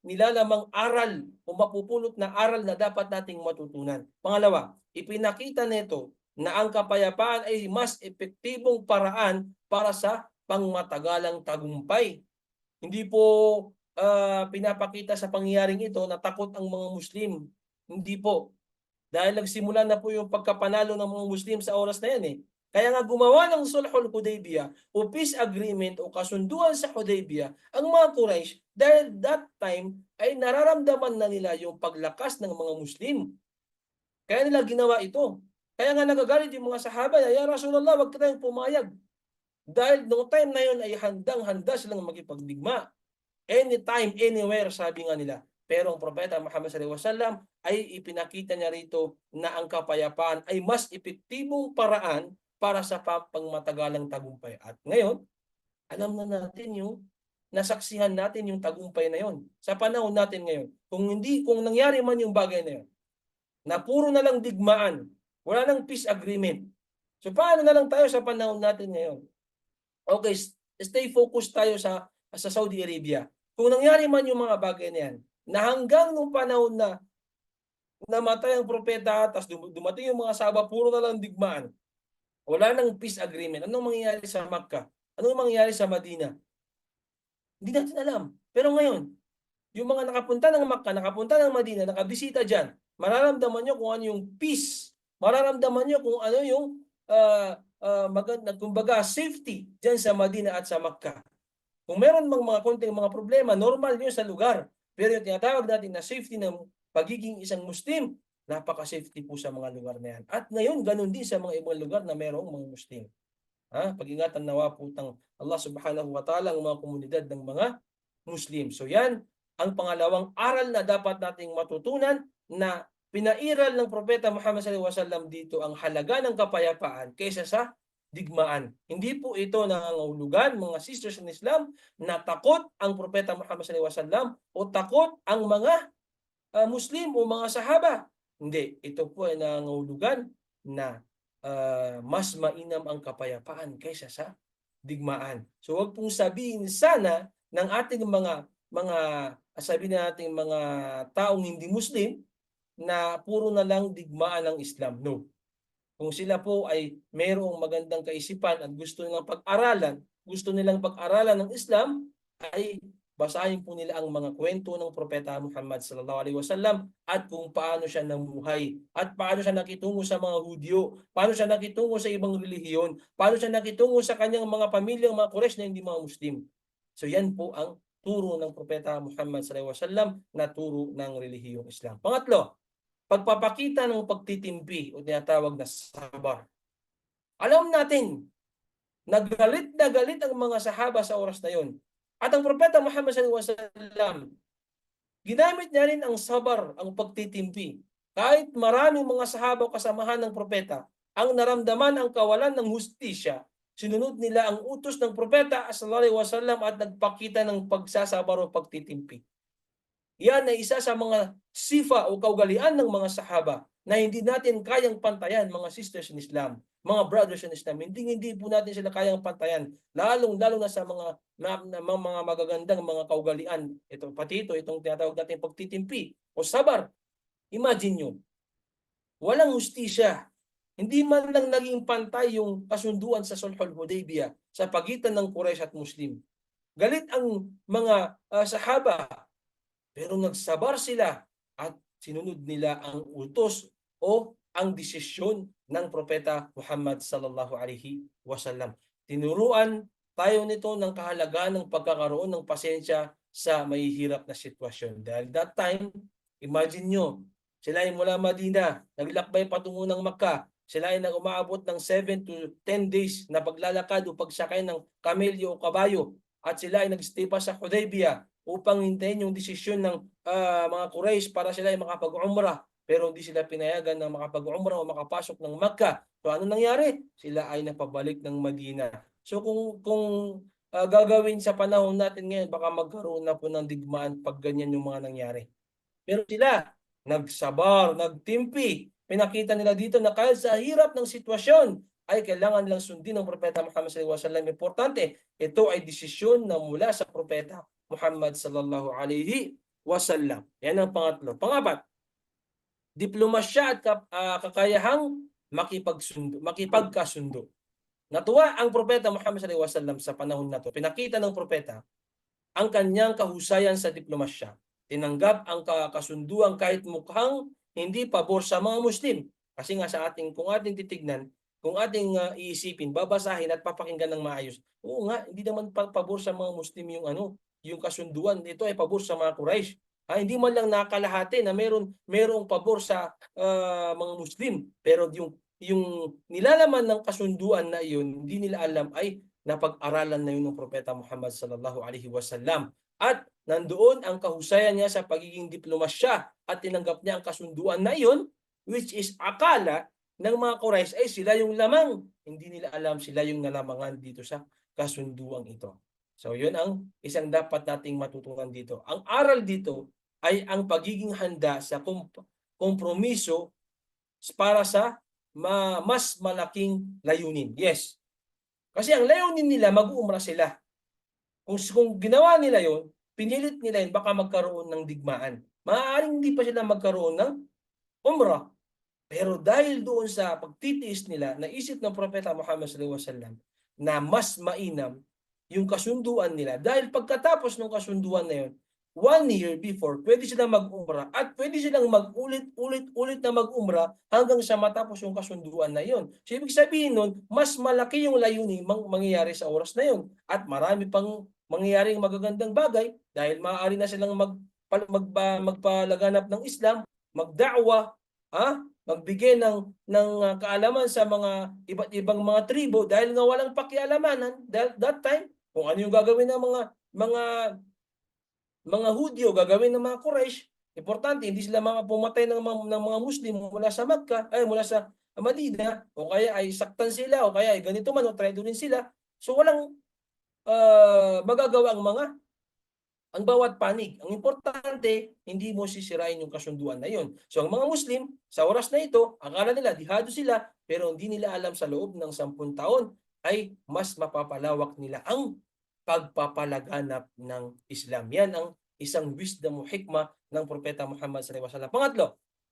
nilalamang aral o mapupulot na aral na dapat nating matutunan. Pangalawa, ipinakita nito na ang kapayapaan ay mas epektibong paraan para sa pangmatagalang tagumpay. Hindi po pinapakita sa pangyayaring ito na takot ang mga Muslim. Hindi po. Dahil nagsimula na po yung pagkapanalo ng mga Muslim sa oras na yan eh. Kaya nga gumawa ng Sulhul Hudaybiyah o peace agreement o kasunduan sa Hudaybiyah ang mga Quraysh dahil that time ay nararamdaman na nila yung paglakas ng mga Muslim. Kaya nila ginawa ito. Kaya nga nagagalit yung mga sahaba, ya Rasulullah, wag ka tayong pumayag. Dahil noong time na yun ay handang-handa silang makipagdigma. Anytime, anywhere, sabi nga nila. Pero ang Propeta Muhammad SAW ay ipinakita niya rito na ang kapayapaan ay mas epektibong paraan para sa pangmatagalang tagumpay. At ngayon, alam na natin yung nasaksihan natin yung tagumpay na yon sa panahon natin ngayon. Kung nangyari man yung bagay na yon, na puro na lang digmaan, wala nang peace agreement. So paano na lang tayo sa panahon natin ngayon? Okay, stay focused tayo sa Saudi Arabia. Kung nangyari man yung mga bagay na yan, na hanggang nung panahon na namatay ang propeta, tapos dumating yung mga sahaba, puro na lang digmaan. Wala nang peace agreement. Anong mangyayari sa Makkah? Anong mangyayari sa Madina? Hindi natin alam. Pero ngayon, yung mga nakapunta ng Makkah, nakapunta ng Madina, nakabisita dyan, mararamdaman nyo kung ano yung peace. Mararamdaman nyo kung ano yung kumbaga safety dyan sa Madina at sa Makkah. Kung meron mang mga konting mga problema, normal yun sa lugar. Pero yung tinatawag natin na safety ng pagiging isang Muslim, napaka-safety po sa mga lugar na yan. At ngayon, ganun din sa mga ibang lugar na mayroong mga Muslim. Pag-ingatan nawa po ng Allah subhanahu wa ta'ala ang mga komunidad ng mga Muslim. So yan, ang pangalawang aral na dapat nating matutunan na pinairal ng Propeta Muhammad SAW dito ang halaga ng kapayapaan kaysa sa digmaan. Hindi po ito nangangahulugan, mga sisters in Islam, na takot ang Propeta Muhammad SAW o takot ang mga Muslim o mga sahaba. Hindi, ito po ay nangangahulugan na mas mainam ang kapayapaan kaysa sa digmaan. So wag pong sabihin sana ng ating mga sabi nating mga taong hindi Muslim na puro na lang digmaan ng Islam. No. Kung sila po ay mayroong magandang kaisipan at gusto nilang pag-aralan ng Islam, ay basahin po nila ang mga kwento ng Propeta Muhammad sallallahu alaihi wasallam at kung paano siya namuhay at paano siya nakitungo sa mga Hudyo, paano siya nakitungo sa ibang relihiyon, paano siya nakitungo sa kanyang mga pamilyang mga Quraysh na hindi mga Muslim. So yan po ang turo ng Propeta Muhammad sallallahu alaihi wasallam na turo ng relihiyong Islam. Pangatlo, pagpapakita ng pagtitimpi o tinatawag na sabar. Alam natin, nagalit na galit ang mga sahaba sa oras na yon. At ang Propeta Muhammad SAW, ginamit niya rin ang sabar, ang pagtitimpi. Kahit maraming mga sahaba o kasamahan ng Propeta ang naramdaman ang kawalan ng hustisya, sinunod nila ang utos ng propeta sallallahu alaihi wasallam at nagpakita ng pagsasabar o pagtitimpi. Yan ay isa sa mga sifa o kaugalian ng mga sahaba na hindi natin kayang pantayan, mga sisters in Islam, mga brothers in Islam. Hindi po natin sila kayang pantayan, lalong-lalo na sa mga magagandang mga kaugalian. Ito, pati itong tinatawag natin pagtitimpi o sabar. Imagine nyo, walang hustisya. Hindi man lang naging pantay yung kasunduan sa Sulhul Hudaybiyah sa pagitan ng Quraysh at Muslim. Galit ang mga sahaba, pero nagsabar sila at sinunod nila ang utos o ang desisyon ng propeta Muhammad sallallahu alaihi wasallam. Tinuruan tayo nito ng kahalagahan ng pagkakaroon ng pasensya sa mahihirap na sitwasyon. Dahil that time, imagine nyo, sila ay mula Madina, naglakbay patungo ng Makkah. Sila ay umaabot ng 7 to 10 days na paglalakad o pagsakay ng kamelyo o kabayo. At sila ay nagstay pa sa Hudaybiyah upang hintayin yung desisyon ng mga Quraysh para sila ay makapag-umrah. Pero hindi sila pinayagan na makapag-umrah o makapasok ng Makkah. So ano nangyari? Sila ay napabalik ng Madina. So kung gagawin sa panahon natin ngayon, baka magkaroon na po ng digmaan pag ganyan yung mga nangyari. Pero sila, nagsabar, nagtimpi. Pinakita nila dito na kahit sa hirap ng sitwasyon, ay kailangan lang sundin ng Propeta Muhammad sallallahu alaihi wasallam. Importante, ito ay desisyon na mula sa Propeta Muhammad sallallahu alaihi wasallam. Yan ang pangatlo. Pangapat, diplomasya at kakayahang makipagkasundo. Natuwa ang Propeta Muhammad sallallahu alaihi wasallam sa panahon na to. Pinakita ng propeta ang kanyang kahusayan sa diplomasya. Tinanggap ang kasunduan kahit mukhang hindi pabor sa mga Muslim. Kasi nga kung ating titignan, kung ating iisipin, babasahin at papakinggan ng maayos. Oo nga, hindi naman pabor sa mga Muslim yung kasunduan. Ito ay pabor sa mga Quraysh. Hindi man lang nakalahati na merong pabor sa mga Muslim. Pero yung nilalaman ng kasunduan na iyon, hindi nila alam ay napag-aralan na yun ng Propeta Muhammad sallallahu alaihi wasallam. At nandoon ang kahusayan niya sa pagiging diplomasya at tinanggap niya ang kasunduan na iyon, which is akala ng mga Quraysh ay sila yung lamang. Hindi nila alam sila yung nalamangan dito sa kasunduang ito. So yun ang isang dapat nating matutunan dito. Ang aral dito ay ang pagiging handa sa kompromiso para sa mas malaking layunin. Yes, kasi ang layunin nila, mag-uumrah sila. Kung ginawa nila yon, pinilit nila yun, baka magkaroon ng digmaan. Maaaring hindi pa sila magkaroon ng umrah. Pero dahil doon sa pagtitiis nila, naisip ng Propeta Muhammad sallallahu alaihi wasallam na mas mainam yung kasunduan nila. Dahil pagkatapos ng kasunduan na yun, 1 year before, pwede silang mag-umrah at pwede silang mag-ulit na mag-umrah hanggang sa matapos yung kasunduan na yun. So ibig sabihin nun, mas malaki yung layunin mangyayari sa oras na yun. At marami pang mangyayaring magagandang bagay dahil maaari na silang magpalaganap ng Islam, magda'wa, magbigay ng kaalaman sa mga iba't ibang mga tribo dahil nga walang pakialamanan that time kung ano yung gagawin ng mga Hudyo, gagawin ng mga Quraysh. Importante, hindi sila pumatay ng mga Muslim mula sa Makkah, mula sa Madina, o kaya ay saktan sila, o kaya ay ganito man, o traidorin sila. So walang magagawa ang bawat panig. Ang importante, hindi mo sisirain yung kasunduan na yun. So ang mga Muslim, sa oras na ito, akala nila, dihado sila, pero hindi nila alam sa loob ng 10 taon ay mas mapapalawak nila ang pagpapalaganap ng Islam. Yan ang isang wisdom o hikmah ng Propeta Muhammad sallallahu alaihi wasallam. Pangatlo,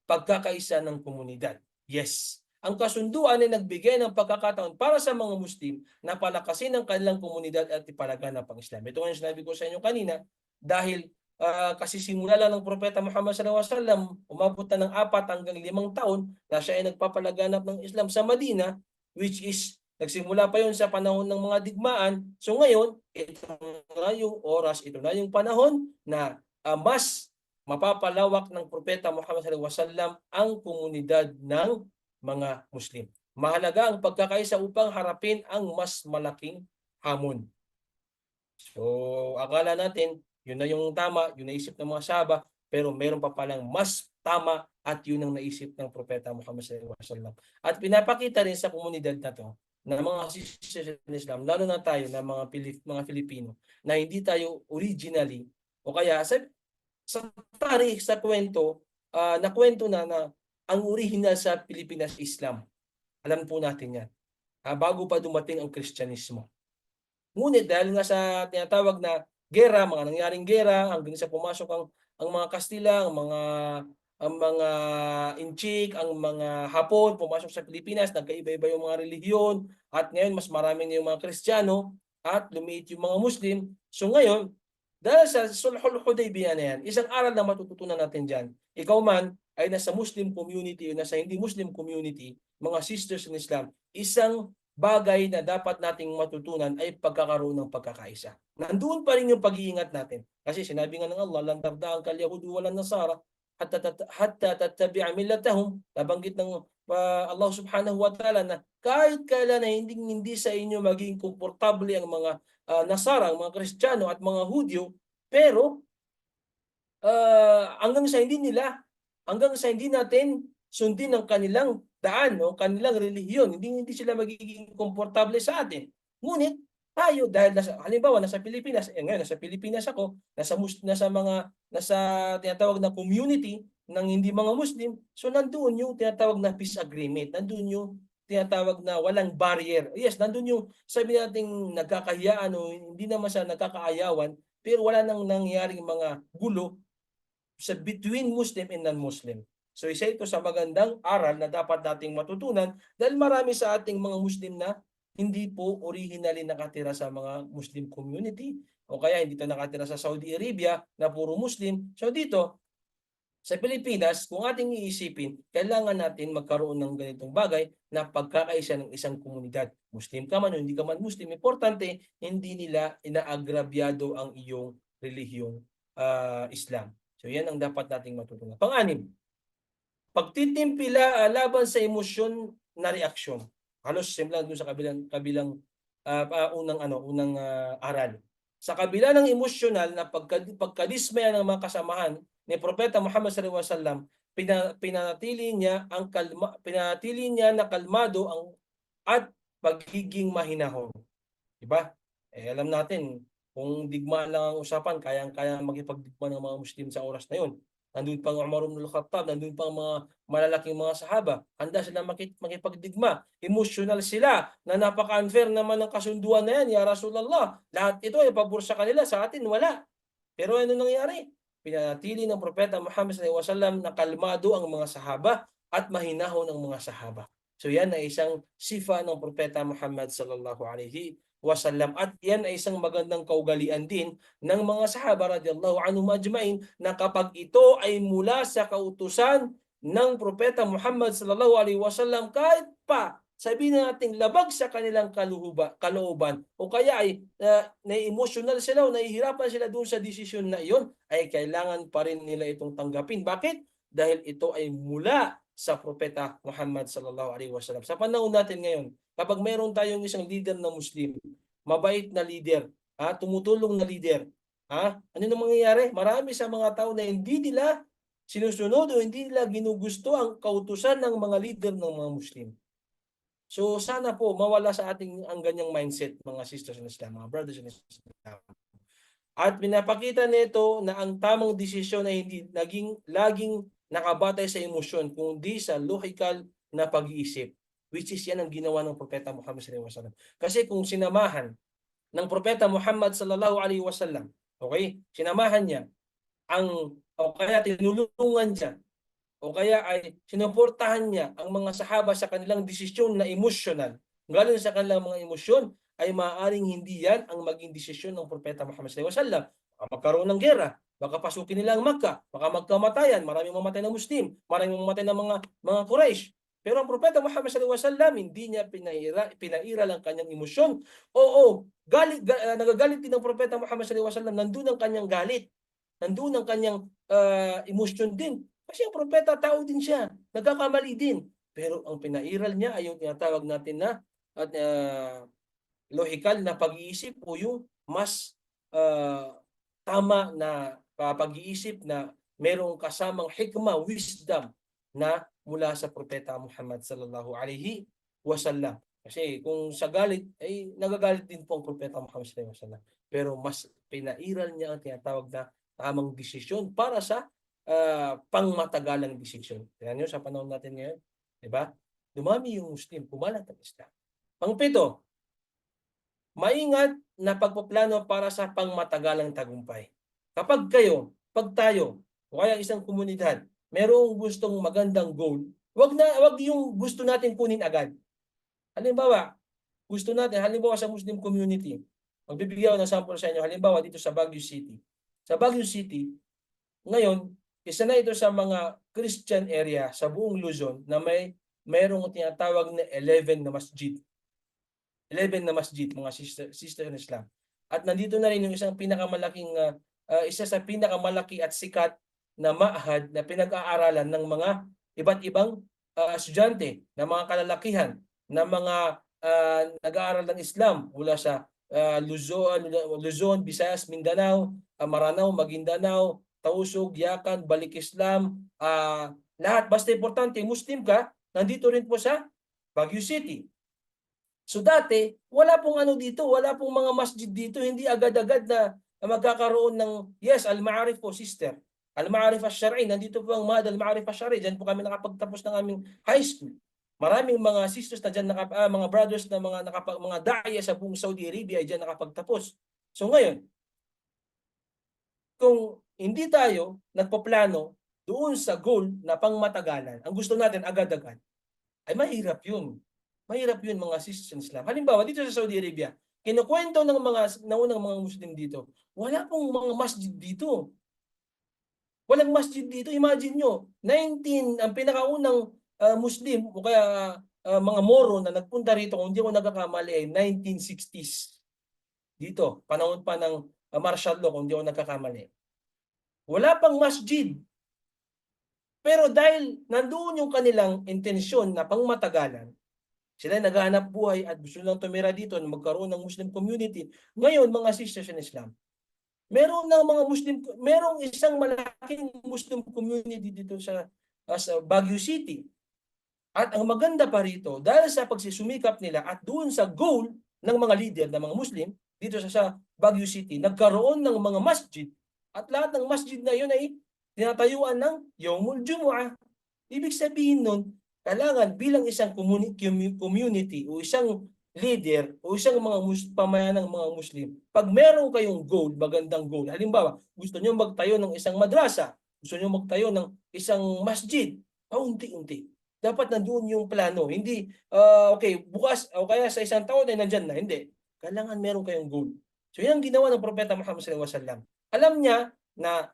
pagkakaisa ng komunidad. Yes, ang kasunduan ay nagbigay ng pagkakataon para sa mga Muslim na palakasin ang kanilang komunidad at ipalaganap ang Islam. Ito nga yung sinabi ko sa inyo kanina, dahil kasi simula lang ng Propeta Muhammad sallallahu alaihi wasallam, umabot na ng 4 hanggang 5 taon na siya ay nagpapalaganap ng Islam sa Madina, which is nagsimula pa yun sa panahon ng mga digmaan. So ngayon, ito na yung oras, ito na yung panahon na mas mapapalawak ng Propeta Muhammad sallallahu alaihi wasallam ang komunidad ng mga Muslim. Mahalaga ang pagkakaisa upang harapin ang mas malaking hamon. So akala natin, yun na yung tama, yun naisip ng mga sahaba, pero meron pa palang mas tama at yun ang naisip ng Propeta Muhammad sallallahu alaihi wasallam. At pinapakita rin sa komunidad na to na mga sisters in Islam, lalo na tayo na mga Filipino, na hindi tayo originally o kaya sa tarikh, sa kwento, na kwento na ang original sa Pilipinas Islam. Alam po natin yan. Bago pa dumating ang Kristyanismo. Ngunit dahil nga sa tinatawag na gera, mga nangyaring gera, hanggang sa pumasok ang mga Kastila, ang mga Inchik, ang mga Hapon, pumasok sa Pilipinas, nagkaiba-iba yung mga relihiyon, at ngayon mas marami na yung mga Kristiyano, at lumiit yung mga Muslim. So ngayon, dahil sa Sulhul Hudaybiyah na yan, isang aral na matututunan natin dyan. Ikaw man ay nasa Muslim community o nasa hindi Muslim community, mga sisters in Islam, isang bagay na dapat nating matutunan ay pagkakaroon ng pagkakaisa. Nandoon pa rin yung pag-iingat natin. Kasi sinabi nga ng Allah, lan tarda'an kal yahudu walan nasara hatta tattabi'a millatahum. Nabanggit ng Allah subhanahu wa ta'ala na kahit kailan na hindi sa inyo maging komportable ang mga Nasara, ang mga Kristiyano at mga Hudyo, pero hanggang sa hindi natin sundin ang kanilang daan o kanilang relihiyon, hindi sila magiging komportable sa atin. Ngunit tayo dahil halimbawa nasa Pilipinas, ngayon nasa Pilipinas ako, nasa tinatawag na community ng hindi mga Muslim, so nandoon yung tinatawag na peace agreement, nandoon yung tinatawag na walang barrier. Yes, nandoon yung sabi nating nagkakahiyaan o hindi naman sa nagkakaayawan, pero wala nang nangyaring mga gulo between Muslim and non-Muslim. So isa ito sa magandang aral na dapat nating matutunan dahil marami sa ating mga Muslim na hindi po originally nakatira sa mga Muslim community o kaya hindi ito nakatira sa Saudi Arabia na puro Muslim. So dito, sa Pilipinas, kung ating iisipin, kailangan natin magkaroon ng ganitong bagay na pagkakaisa ng isang komunidad. Muslim ka man o hindi ka man Muslim, importante, hindi nila inaagrabyado ang iyong relihiyong Islam. So yan ang dapat nating matutunan. Pang-anim, pagtitimpila laban sa emosyon na reaksyon. Halos similar doon sa kabilang unang aral. Sa kabila ng emosyonal na pagkadismaya ng mga kasamahan ni Propeta Muhammad sallallahu alaihi wasallam, pinanatili niya na kalmado at pagiging mahinahon. Diba? Alam natin, kung digma lang ang usapan, kayang-kaya makipagdigma ng mga Muslim sa oras na yun. Nandun pang Umar ibn al-Khattab, nandun pang mga malalaking mga sahaba. Handa sila makipagdigma. Emotional sila na napaka-unfair naman ng kasunduan na yan, ya Rasulullah. Lahat ito ay pabor sa kanila, sa atin wala. Pero ano nangyari? Pinanatili ng Propeta Muhammad sallallahu alaihi wasallam na kalmado ang mga sahaba at mahinahon ang mga sahaba. So yan ay isang sifa ng Propeta Muhammad sallallahu alaihi wasallam at yan ay isang magandang kaugalian din ng mga sahaba radhiyallahu anhum ajmain na kapag ito ay mula sa kautusan ng Propeta Muhammad sallallahu alaihi wasallam kahit pa sabihin natin labag sa kanilang kalooban o kaya ay na-emotional sila o nahihirapan sila doon sa desisyon na iyon, ay kailangan pa rin nila itong tanggapin. Bakit? Dahil ito ay mula sa Propeta Muhammad sallallahu alaihi wasallam. Sa panahon natin ngayon, kapag mayroon tayong isang leader na Muslim, mabait na leader, tumutulong na leader, ano na mangyayari? Marami sa mga tao na hindi nila sinusunod o hindi nila ginugusto ang kautusan ng mga leader ng mga Muslim. So sana po mawala sa ating ang ganyang mindset, mga sisters in Islam, mga brothers in Islam. At pinapakita nito na ang tamang desisyon ay hindi laging nakabatay sa emosyon, kundi sa logical na pag-iisip. Which is yan ang ginawa ng Propeta Muhammad sallallahu alaihi wasallam. Kasi kung sinamahan ng Propeta Muhammad sallallahu alaihi wasallam, okay, sinamahan niya o kaya tinulungan niya o kaya ay sinuportahan niya ang mga sahaba sa kanilang desisyon na emotional, galing sa kanilang mga emosyon, ay maaaring hindi yan ang maging desisyon ng Propeta Muhammad sallallahu alaihi wasallam. Baka magkaroon ng gera, baka pasukin nila ang Makkah, baka magkamatayan, maraming mamatay na Muslim, maraming mamatay na mga Quraysh. Pero ang Propeta Muhammad sallallahu alaihi wasallam, hindi niya pinairal ang kanyang emosyon. Oo, nagagalit din ang Propeta Muhammad sallallahu alaihi wasallam, nandun ang kanyang galit, nandun ang kanyang emosyon din. Kasi ang propeta, tao din siya. Nagkakamali din. Pero ang pinairal niya ay yung tinatawag natin na logical na pag-iisip o yung mas tama na pag-iisip na merong kasamang hikmah, wisdom na mula sa Propeta Muhammad sallallahu alaihi wasallam. Kasi kung sa galit, ay nagagalit din po ang Propeta Muhammad sallallahu alaihi wasallam. Pero mas pinairal niya ang tinatawag na tamang desisyon para sa pangmatagalang desisyon. Tingnan nyo sa panahon natin ngayon, di ba? Dumami yung Muslim, kumalat ang Islam. Pangpito, maingat na pagpaplano para sa pangmatagalang tagumpay. Kapag kayo, pag tayo, o kaya isang komunidad, merong gustong magandang goal, wag yung gusto natin kunin agad. Halimbawa, gusto natin, halimbawa sa Muslim community, magbibigay ako ng sample sa inyo, halimbawa dito sa Baguio City. Sa Baguio City, ngayon, isa na ito sa mga Christian area sa buong Luzon na mayroong tinatawag na 11 na masjid. 11 na masjid, mga sister in Islam. At nandito na rin yung isang pinakamalaking, isa sa pinakamalaki at sikat na ma'had na pinag-aaralan ng mga iba't ibang estudyante, na mga kalalakihan, na mga nag-aaral ng Islam mula sa Luzon, Visayas, Mindanao, Maranao, Maguindanao, Tausug, Yakan, Balik Islam, lahat. Basta importante, Muslim ka, nandito rin po sa Baguio City. So dati, wala pong ano dito, wala pong mga masjid dito, hindi agad-agad na magkakaroon ng, yes, Al-Ma'arif po, sister. Al-Ma'arif Ash-Shar'i, nandito po ang Ma'had Al-Ma'arif Ash-Shar'i, dyan po kami nakapagtapos ng aming high school. Maraming mga sisters na dyan, mga brothers na mga da'ya sa buong Saudi Arabia ay dyan nakapagtapos. So ngayon, kung hindi tayo nagpaplano doon sa goal na pangmatagalan, ang gusto natin agad-agad, ay mahirap yun. Mahirap yun, mga sisters in Islam. Halimbawa, dito sa Saudi Arabia, kinukwento ng mga naunang mga Muslim dito, wala pong mga masjid dito. Walang masjid dito. Imagine nyo, ang pinakaunang Muslim o kaya mga Moro na nagpunta rito, kung hindi ako nagkakamali, ay 1960s. Dito, panahon pa ng martial law, kung hindi ako nagkakamali. Wala pang masjid. Pero dahil nandoon yung kanilang intensyon na pangmatagalan, sila naghahanap buhay at gusto lang tumira dito na magkaroon ng Muslim community. Ngayon, mga sisters in Islam, merong isang malaking Muslim community dito sa Baguio City. At ang maganda pa rito, dahil sa pagsisumikap nila at doon sa goal ng mga leader ng mga Muslim dito sa Baguio City, nagkaroon ng mga masjid. At lahat ng masjid na yun ay tinatayuan ng Yawmul Jumu'ah. Ibig sabihin nun, kailangan bilang isang community o isang leader o isang mga pamayan ng mga Muslim, pag meron kayong goal, magandang goal, halimbawa, gusto nyo magtayo ng isang madrasa, gusto nyo magtayo ng isang masjid, paunti-unti. Dapat nandoon yung plano. Hindi, okay, bukas o kaya sa isang taon ay nandyan na. Hindi. Kailangan meron kayong goal. So yan ang ginawa ng Propeta Muhammad sallallahu alaihi wasallam. Alam niya na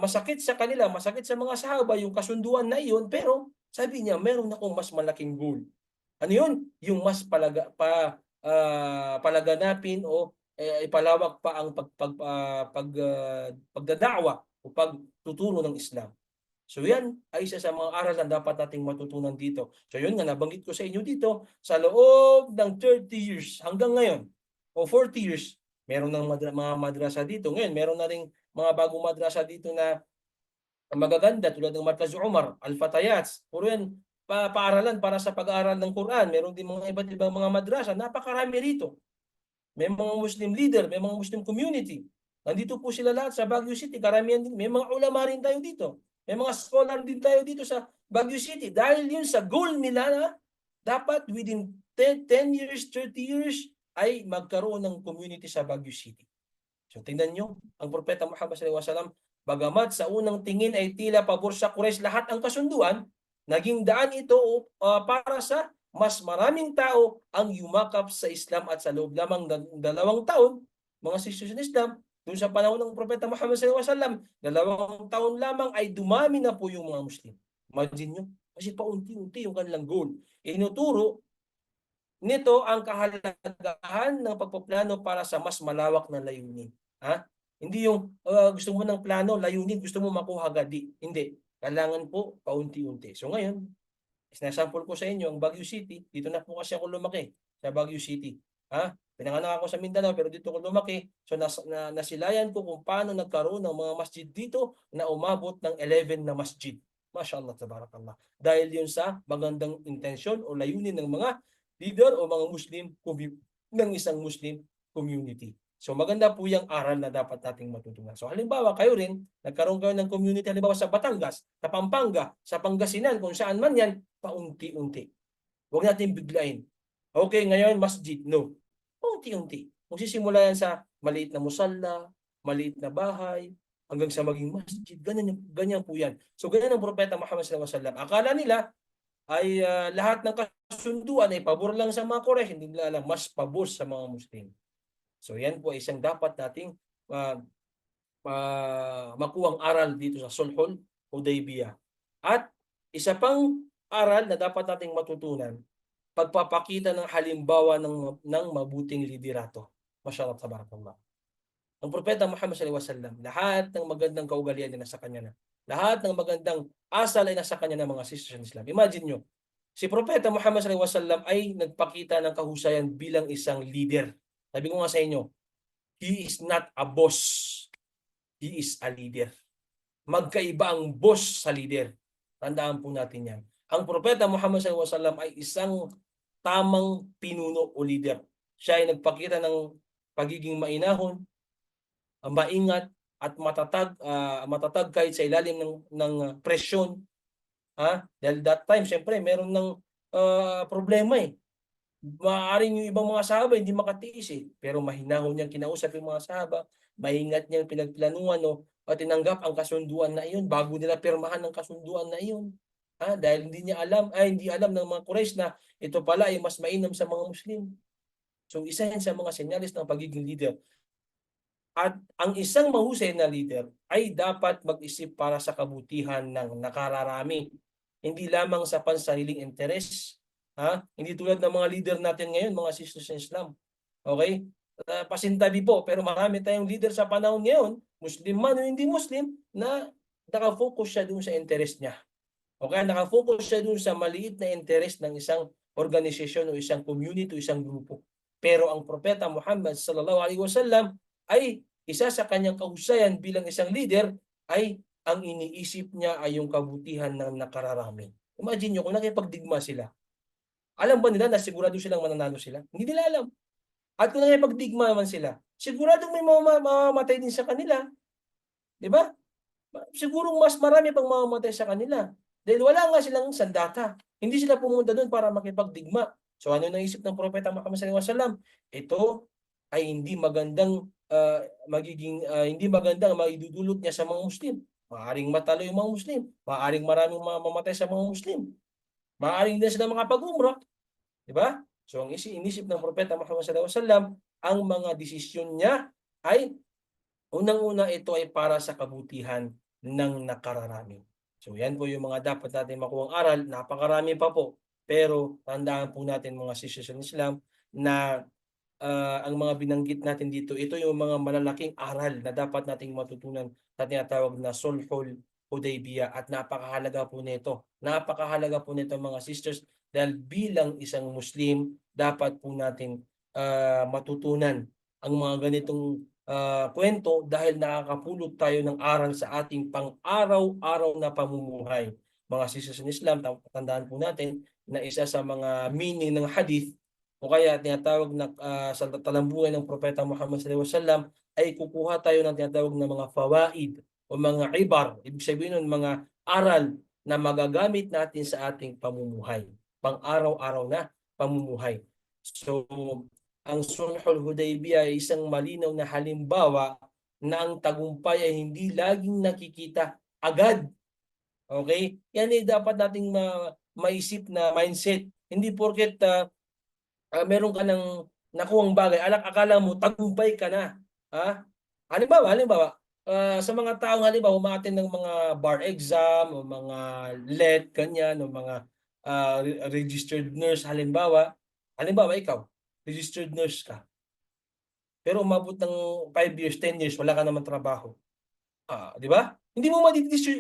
masakit sa kanila, masakit sa mga sahaba yung kasunduan na iyon, pero sabi niya, meron akong mas malaking goal. Ano yun? Yung mas palaganapin o ipalawak pa ang pagdada'wa o pagtuturo ng Islam. So yan ay isa sa mga aral na dapat nating matutunan dito. So yun nga, nabanggit ko sa inyo dito, sa loob ng 30 years hanggang ngayon, o 40 years, meron ng mga madrasa dito. Ngayon, meron na rin mga bagong madrasa dito na magaganda tulad ng Markaz Umar, Al-Fatayats. Puro yan paaralan para sa pag-aaral ng Quran. Meron din mga iba't ibang mga madrasa. Napakarami rito. May mga Muslim leader, may mga Muslim community. Nandito po sila lahat sa Baguio City. Karamihan din. May mga ulama rin tayo dito. May mga scholar din tayo dito sa Baguio City. Dahil yun sa goal nila na dapat within 10 years, 30 years ay magkaroon ng community sa Baguio City. So tingnan nyo, ang Propeta Muhammad sallallahu alaihi wasallam, bagamat sa unang tingin ay tila pabor sa Quraysh lahat ang kasunduan, naging daan ito para sa mas maraming tao ang yumakap sa Islam at sa loob lamang ng 2 taon, mga sisters in Islam, doon sa panahon ng Propeta Muhammad sallallahu alaihi wasallam, 2 taon lamang ay dumami na po yung mga Muslim. Imagine nyo, kasi paunti-unti yung kanilang goal. Inuturo nito ang kahalagahan ng pagpaplano para sa mas malawak na layunin. Ha? Hindi yung gusto mo ng plano, layunin, gusto mo makuha agad. Hindi. Kailangan po paunti-unti. So ngayon, sinasample ko sa inyo ang Baguio City. Dito na po kasi ako lumaki sa Baguio City. Ha? Pinanganak ako sa Mindanao pero dito ako lumaki. So nasilayan ko kung paano nagkaroon ng mga masjid dito na umabot ng 11 na masjid. Mashallah, tabarakallah. Dahil yun sa magandang intensyon o layunin ng mga leader o mga ng isang Muslim community. So maganda po yung aral na dapat nating matutunan. So halimbawa kayo rin, nagkaroon kayo ng community halimbawa sa Batangas, sa Pampanga, sa Pangasinan, kung saan man yan, paunti-unti. Huwag natin biglain. Okay, ngayon masjid. No. Paunti-unti. Kung sisimula yan sa maliit na musalla, maliit na bahay, hanggang sa maging masjid. Ganyan po yan. So ganyan ang propeta Muhammad sallallahu alaihi wasallam. Akala nila ay lahat ng kasunduan ay pabor lang sa mga Quraysh. Hindi nila alam, mas pabor sa mga Muslim. So yan po isang dapat nating makuhang aral dito sa Sulhul Hudaybiyah. At isa pang aral na dapat nating matutunan, pagpapakita ng halimbawa ng mabuting liderato. Mashallah, tabarakallah. Ang propeta Muhammad sallallahu alaihi wasallam, lahat ng magandang kaugalian ay nasa kanya na. Lahat ng magandang asal ay nasa kanya na, mga sisters in Islam. Imagine nyo, si propeta Muhammad sallallahu alaihi wasallam ay nagpakita ng kahusayan bilang isang leader. Sabi ko nga sa inyo, he is not a boss. He is a leader. Magkaiba ang boss sa leader. Tandaan po natin yan. Ang propeta Muhammad sallallahu alaihi wasallam ay isang tamang pinuno o leader. Siya ay nagpakita ng pagiging mainahon, maingat at matatag kahit sa ilalim ng presyon. Dahil that time, syempre, meron ng problema eh. Maaaring yung ibang mga sahaba hindi makatiis eh. Pero mahinahon niyang kinausap yung mga sahaba, maingat niyang pinagplanuhan at tinanggap ang kasunduan na iyon bago nila pirmahan ng kasunduan na iyon. Dahil hindi alam ng mga Quraysh na ito pala ay mas mainam sa mga Muslim. So isa yan sa mga senyalis ng pagiging leader. At ang isang mahusay na leader ay dapat mag-isip para sa kabutihan ng nakararami. Hindi lamang sa pansariling interes. Hindi tulad ng mga leader natin ngayon, mga sisters in Islam. Okay? Pasintabi po, pero marami tayong leader sa panahon ngayon, Muslim man o hindi Muslim, na nakafocus siya dun sa interest niya. Okay? Nakafocus siya dun sa maliit na interest ng isang organisasyon o isang community o isang grupo. Pero ang propeta Muhammad sallallahu alaihi wasallam ay isa sa kanyang kahusayan bilang isang leader ay ang iniisip niya ay yung kabutihan ng nakararami. Imagine nyo kung nakipagdigma sila. Alam ba nila na sigurado silang mananalo sila? Hindi nila alam. At kung nakipagdigma naman sila, siguradong may mamamatay din sa kanila. Di ba? Siguro mas marami pang mamamatay sa kanila. Dahil wala nga silang sandata. Hindi sila pumunta doon para makipagdigma. So ano naisip ng propeta Muhammad sallallahu alaihi wasallam? Ito ay hindi magandang hindi magandang maidudulot niya sa mga Muslim. Maaring matalo yung mga Muslim. Maaring maraming mamamatay sa mga Muslim. Maaring din sila makapag-umrah. Di ba? So ang inisip ng propeta Muhammad sallallahu alaihi wasallam, ang mga desisyon niya ay unang-una ito ay para sa kabutihan ng nakararami. So yan po yung mga dapat natin makuhang aral. Napakarami pa po. Pero tandaan po natin mga sisters in Islam na ang mga binanggit natin dito, ito yung mga malalaking aral na dapat nating matutunan na tinatawag na Sulhul Hudaybiyah at napakahalaga po nito. Napakahalaga po nito mga sisters dahil bilang isang Muslim, dapat po natin matutunan ang mga ganitong kwento dahil nakakapulot tayo ng aral sa ating pang-araw-araw na pamumuhay. Mga sisters in Islam, tandaan po natin na isa sa mga meaning ng hadith o kaya tinatawag na sa talambugan ng propeta Muhammad sallallahu alaihi wasallam ay kukuha tayo ng tinatawag na mga fawaid o mga ibar. Ibig sabihin nun, mga aral na magagamit natin sa ating pamumuhay, pang-araw-araw na pamumuhay. So, ang Sulhul Hudaybiyah ay isang malinaw na halimbawa na ang tagumpay ay hindi laging nakikita agad. Okay? Yan ay dapat nating maisip na mindset. Hindi porket meron ka ng nakuhang bagay, akala mo tagumpay ka na. Halimbawa, sa mga taong halimbawa umaattend ng mga bar exam o mga LET, ganyan, o mga registered nurse halimbawa ikaw, registered nurse ka. Pero umabot ng 5 years, 10 years, wala ka naman trabaho. Di ba? Hindi mo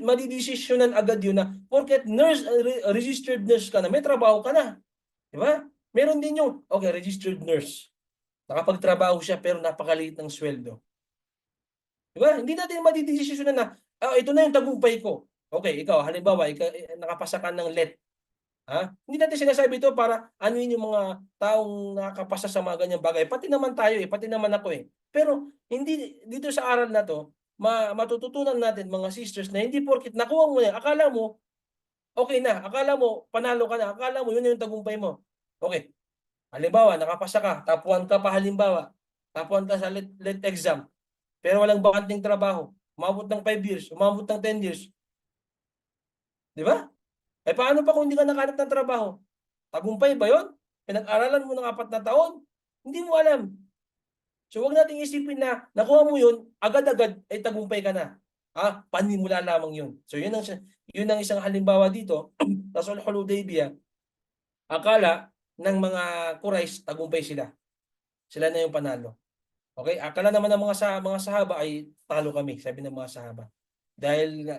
madidesisyonan agad yun na porket registered nurse ka na, may trabaho ka na. Di ba? Meron din yung, okay, registered nurse. Nakapagtrabaho siya pero napakaliit ng sweldo. Di ba? Hindi natin madidesisyonan na, ito na yung tagumpay ko. Okay, ikaw, halimbawa, nakapasa ka ng LET. Ha? Hindi natin sinasabi ito para anuin yung mga taong nakakapasa sa mga ganyang bagay. Pati naman tayo pati naman ako Pero hindi dito sa aral na 'to, matututunan natin mga sisters na hindi porket nakuha mo yan, akala mo okay na, akala mo panalo ka na, akala mo yun na yung tagumpay mo. Okay, halimbawa nakapasa ka, top 1 ka pa halimbawa, top 1 ka sa LET exam, pero walang bakanting trabaho, umabot ng 5 years, umabot ng 10 years, 'di ba? Paano pa kung hindi ka nakahanap ng trabaho? Tagumpay ba yun? Pinag-aralan mo ng 4 na taon? Hindi mo alam. So wag nating isipin na nakuha mo yun, agad-agad ay tagumpay ka na. Panimula lamang yun. So yun ang isang halimbawa dito sa Sulhul Hudaybiyah. Akala ng mga Quraysh tagumpay sila. Sila na yung panalo. Okay? Akala naman ng mga sahaba ay talo kami, sabi ng mga sahaba. Dahil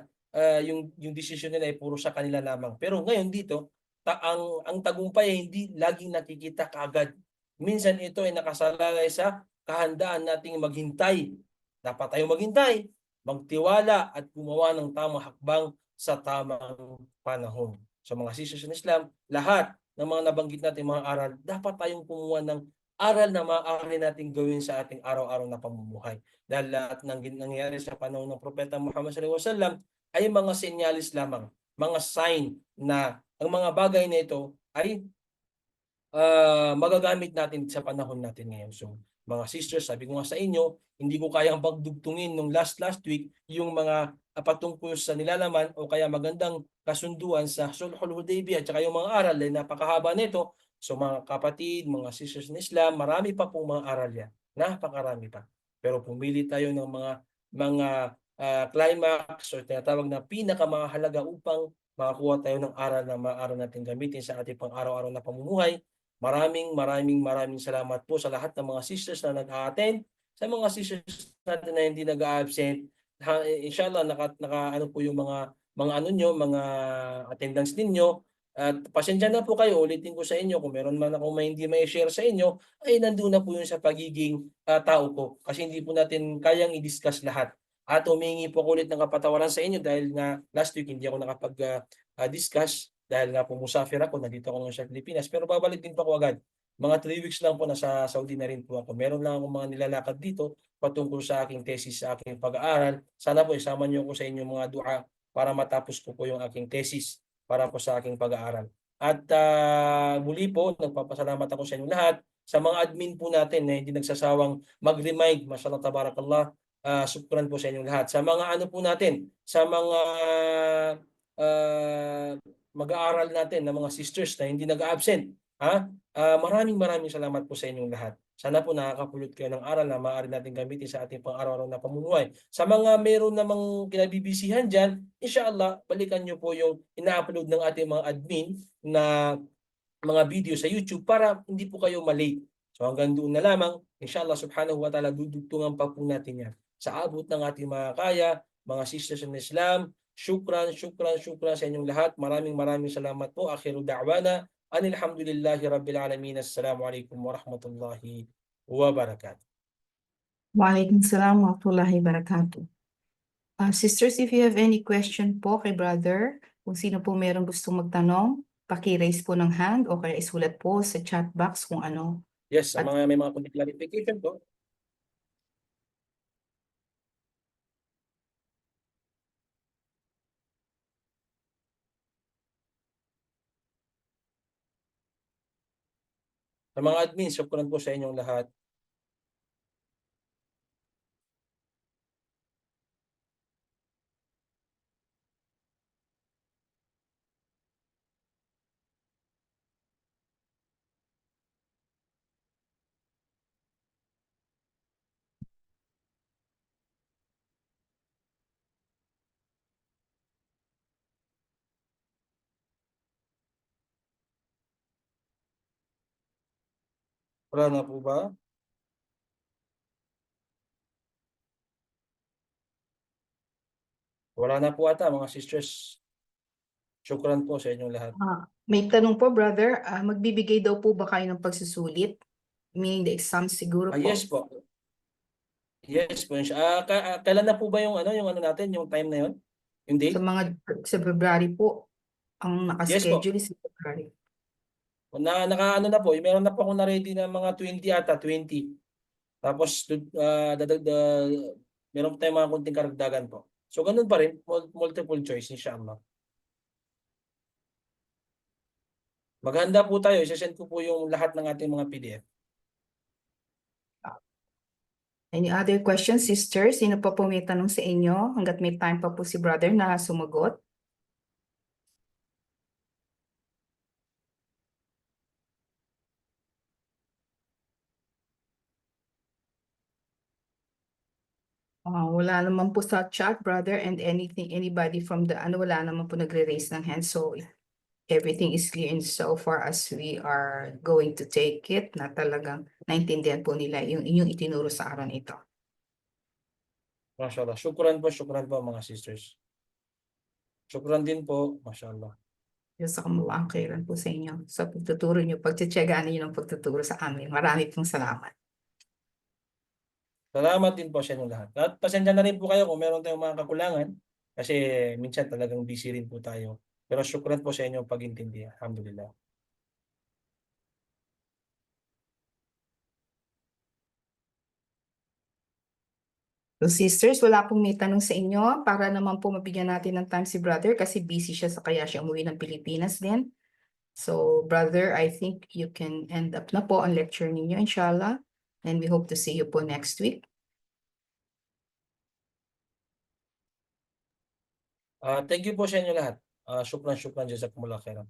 yung desisyon nila ay puro sa kanila lamang. Pero ngayon dito, ang tagumpay ay hindi laging nakikita kaagad. Minsan ito ay nakasalalay sa kahandaan nating maghintay. Dapat tayong maghintay, magtiwala at gumawa ng tamang hakbang sa tamang panahon. Sa mga sisters in Islam, lahat ng mga nabanggit natin mga aral, dapat tayong kumuha ng aral na maaari nating gawin sa ating araw-araw na pamumuhay. Dahil lahat ng nangyayari sa panahon ng Propeta Muhammad sallallahu alaihi wasallam ay mga senyalis lamang, mga sign na ang mga bagay na ito ay magagamit natin sa panahon natin ngayon. So, mga sisters, sabi ko nga sa inyo, hindi ko kayang pagdugtungin nung last week yung mga patungkol sa nilalaman o kaya magandang kasunduan sa Sulhul Hudaybiyah at saka yung mga aral ay napakahaba nito. So mga kapatid, mga sisters in Islam, marami pa pong mga aral yan. Napakarami pa. Pero pumili tayo ng mga climax o tinatawag na pinakamahalaga upang makakuha tayo ng aral na maaari natin gamitin sa ating pang-araw-araw na pamumuhay. Maraming salamat po sa lahat ng mga sisters na nag-a-attend, sa mga sisters natin na hindi nag-a-absent. Inshallah ano po yung mga ano nyo, mga attendance ninyo. At pasensya na po kayo, ulitin ko sa inyo, kung meron man akong hindi may share sa inyo, ay nandun na po yun sa pagiging tao ko. Kasi hindi po natin kayang i-discuss lahat. At humingi po ako ulit ng kapatawaran sa inyo dahil nga last week hindi ako nakapag-discuss dahil nga po musafir ako, nandito ako sa Pilipinas. Pero babalik din po ako agad. Mga 3 weeks lang po, nasa Saudi na rin po ako. Meron lang akong mga nilalakad dito patungkol sa aking thesis, sa aking pag-aaral. Sana po isama niyo ako sa inyong mga dua para matapos ko po yung aking thesis para po sa aking pag-aaral. At muli po, nagpapasalamat ako sa inyo lahat. Sa mga admin po natin na hindi nagsasawang mag-remind, mashallah tabarakallah, sukran po sa inyong lahat. Sa mga ano po natin, sa mga mag-aaral natin ng mga sisters na hindi nag-absent. Maraming salamat po sa inyong lahat. Sana po nakakapulot kayo ng aral na maaari natin gamitin sa ating pang-araw-araw na pamumuhay. Sa mga meron namang kinabibisihan dyan, inshallah, balikan nyo po yung ina-upload ng ating mga admin na mga video sa YouTube para hindi po kayo malate. So hanggang doon na lamang, inshallah subhanahu wa ta'ala, dudugtungan pa po natin yan. Sa abot ng ating mga kaya, mga sisters in Islam, syukran sa inyong lahat. Maraming salamat po. Akhiru da'wana. Alhamdulillahi Rabbil Alamin. Assalamualaikum warahmatullahi wabarakatuh. Waalaikumsalam warahmatullahi wabarakatuh. Sisters, if you have any question po kay brother, kung sino po meron gustong magtanong, paki-raise po ng hand o kaya isulat po sa chat box kung ano. Yes, sa mga may mga clarification po. Sa mga admin, syukran po sa inyong lahat. Wala na po ba? Wala na po ata mga sisters. Syukran po sa inyong lahat. May tanong po, brother. Magbibigay daw po ba kayo ng pagsusulit? Meaning the exam siguro po. Yes po. Yes po. Kailan na po ba yung ano natin, yung time na yon? Yung Sa date? mga sa February po, ang Yes po. nakaschedule is sa February. Nakaano na po, meron na po ako na-ready na mga 20 ata, 20. Tapos meron tayong mga konting karagdagan po. So ganun pa rin, multiple choice inshallah. Maghanda po tayo, isa-send ko po yung lahat ng ating mga PDF. Any other questions, sisters? Sino pa po may tanong sa inyo? Hanggat may time pa po si brother na sumagot. Wala naman po sa chat, brother, and anybody from the, wala naman po nagre-raise ng hand. So, everything is clear in so far as we are going to take it na talagang naintindihan po nila yung inyong itinuro sa araw na ito. Mashallah. Syukran po mga sisters. Syukran din po, mashallah. Jazakumullah khairan po sa inyo sa pagtuturo niyo, pagtsatsagaan niyo ng pagtuturo sa amin. Marami pong salamat. Salamat din po sa inyo lahat. At pasensya na rin po kayo kung meron tayong mga kakulangan kasi minsan talagang busy rin po tayo. Pero syukran po sa inyong pag-intindi. Alhamdulillah. So sisters, wala pong may tanong sa inyo para naman po mabigyan natin ng time si brother kasi busy siya sa kaya siya umuwi ng Pilipinas din. So brother, I think you can end up na po ang lecture ninyo inshallah. And we hope to see you po next week. Thank you po sa inyo lahat. Syukran, jazakumullah khairan.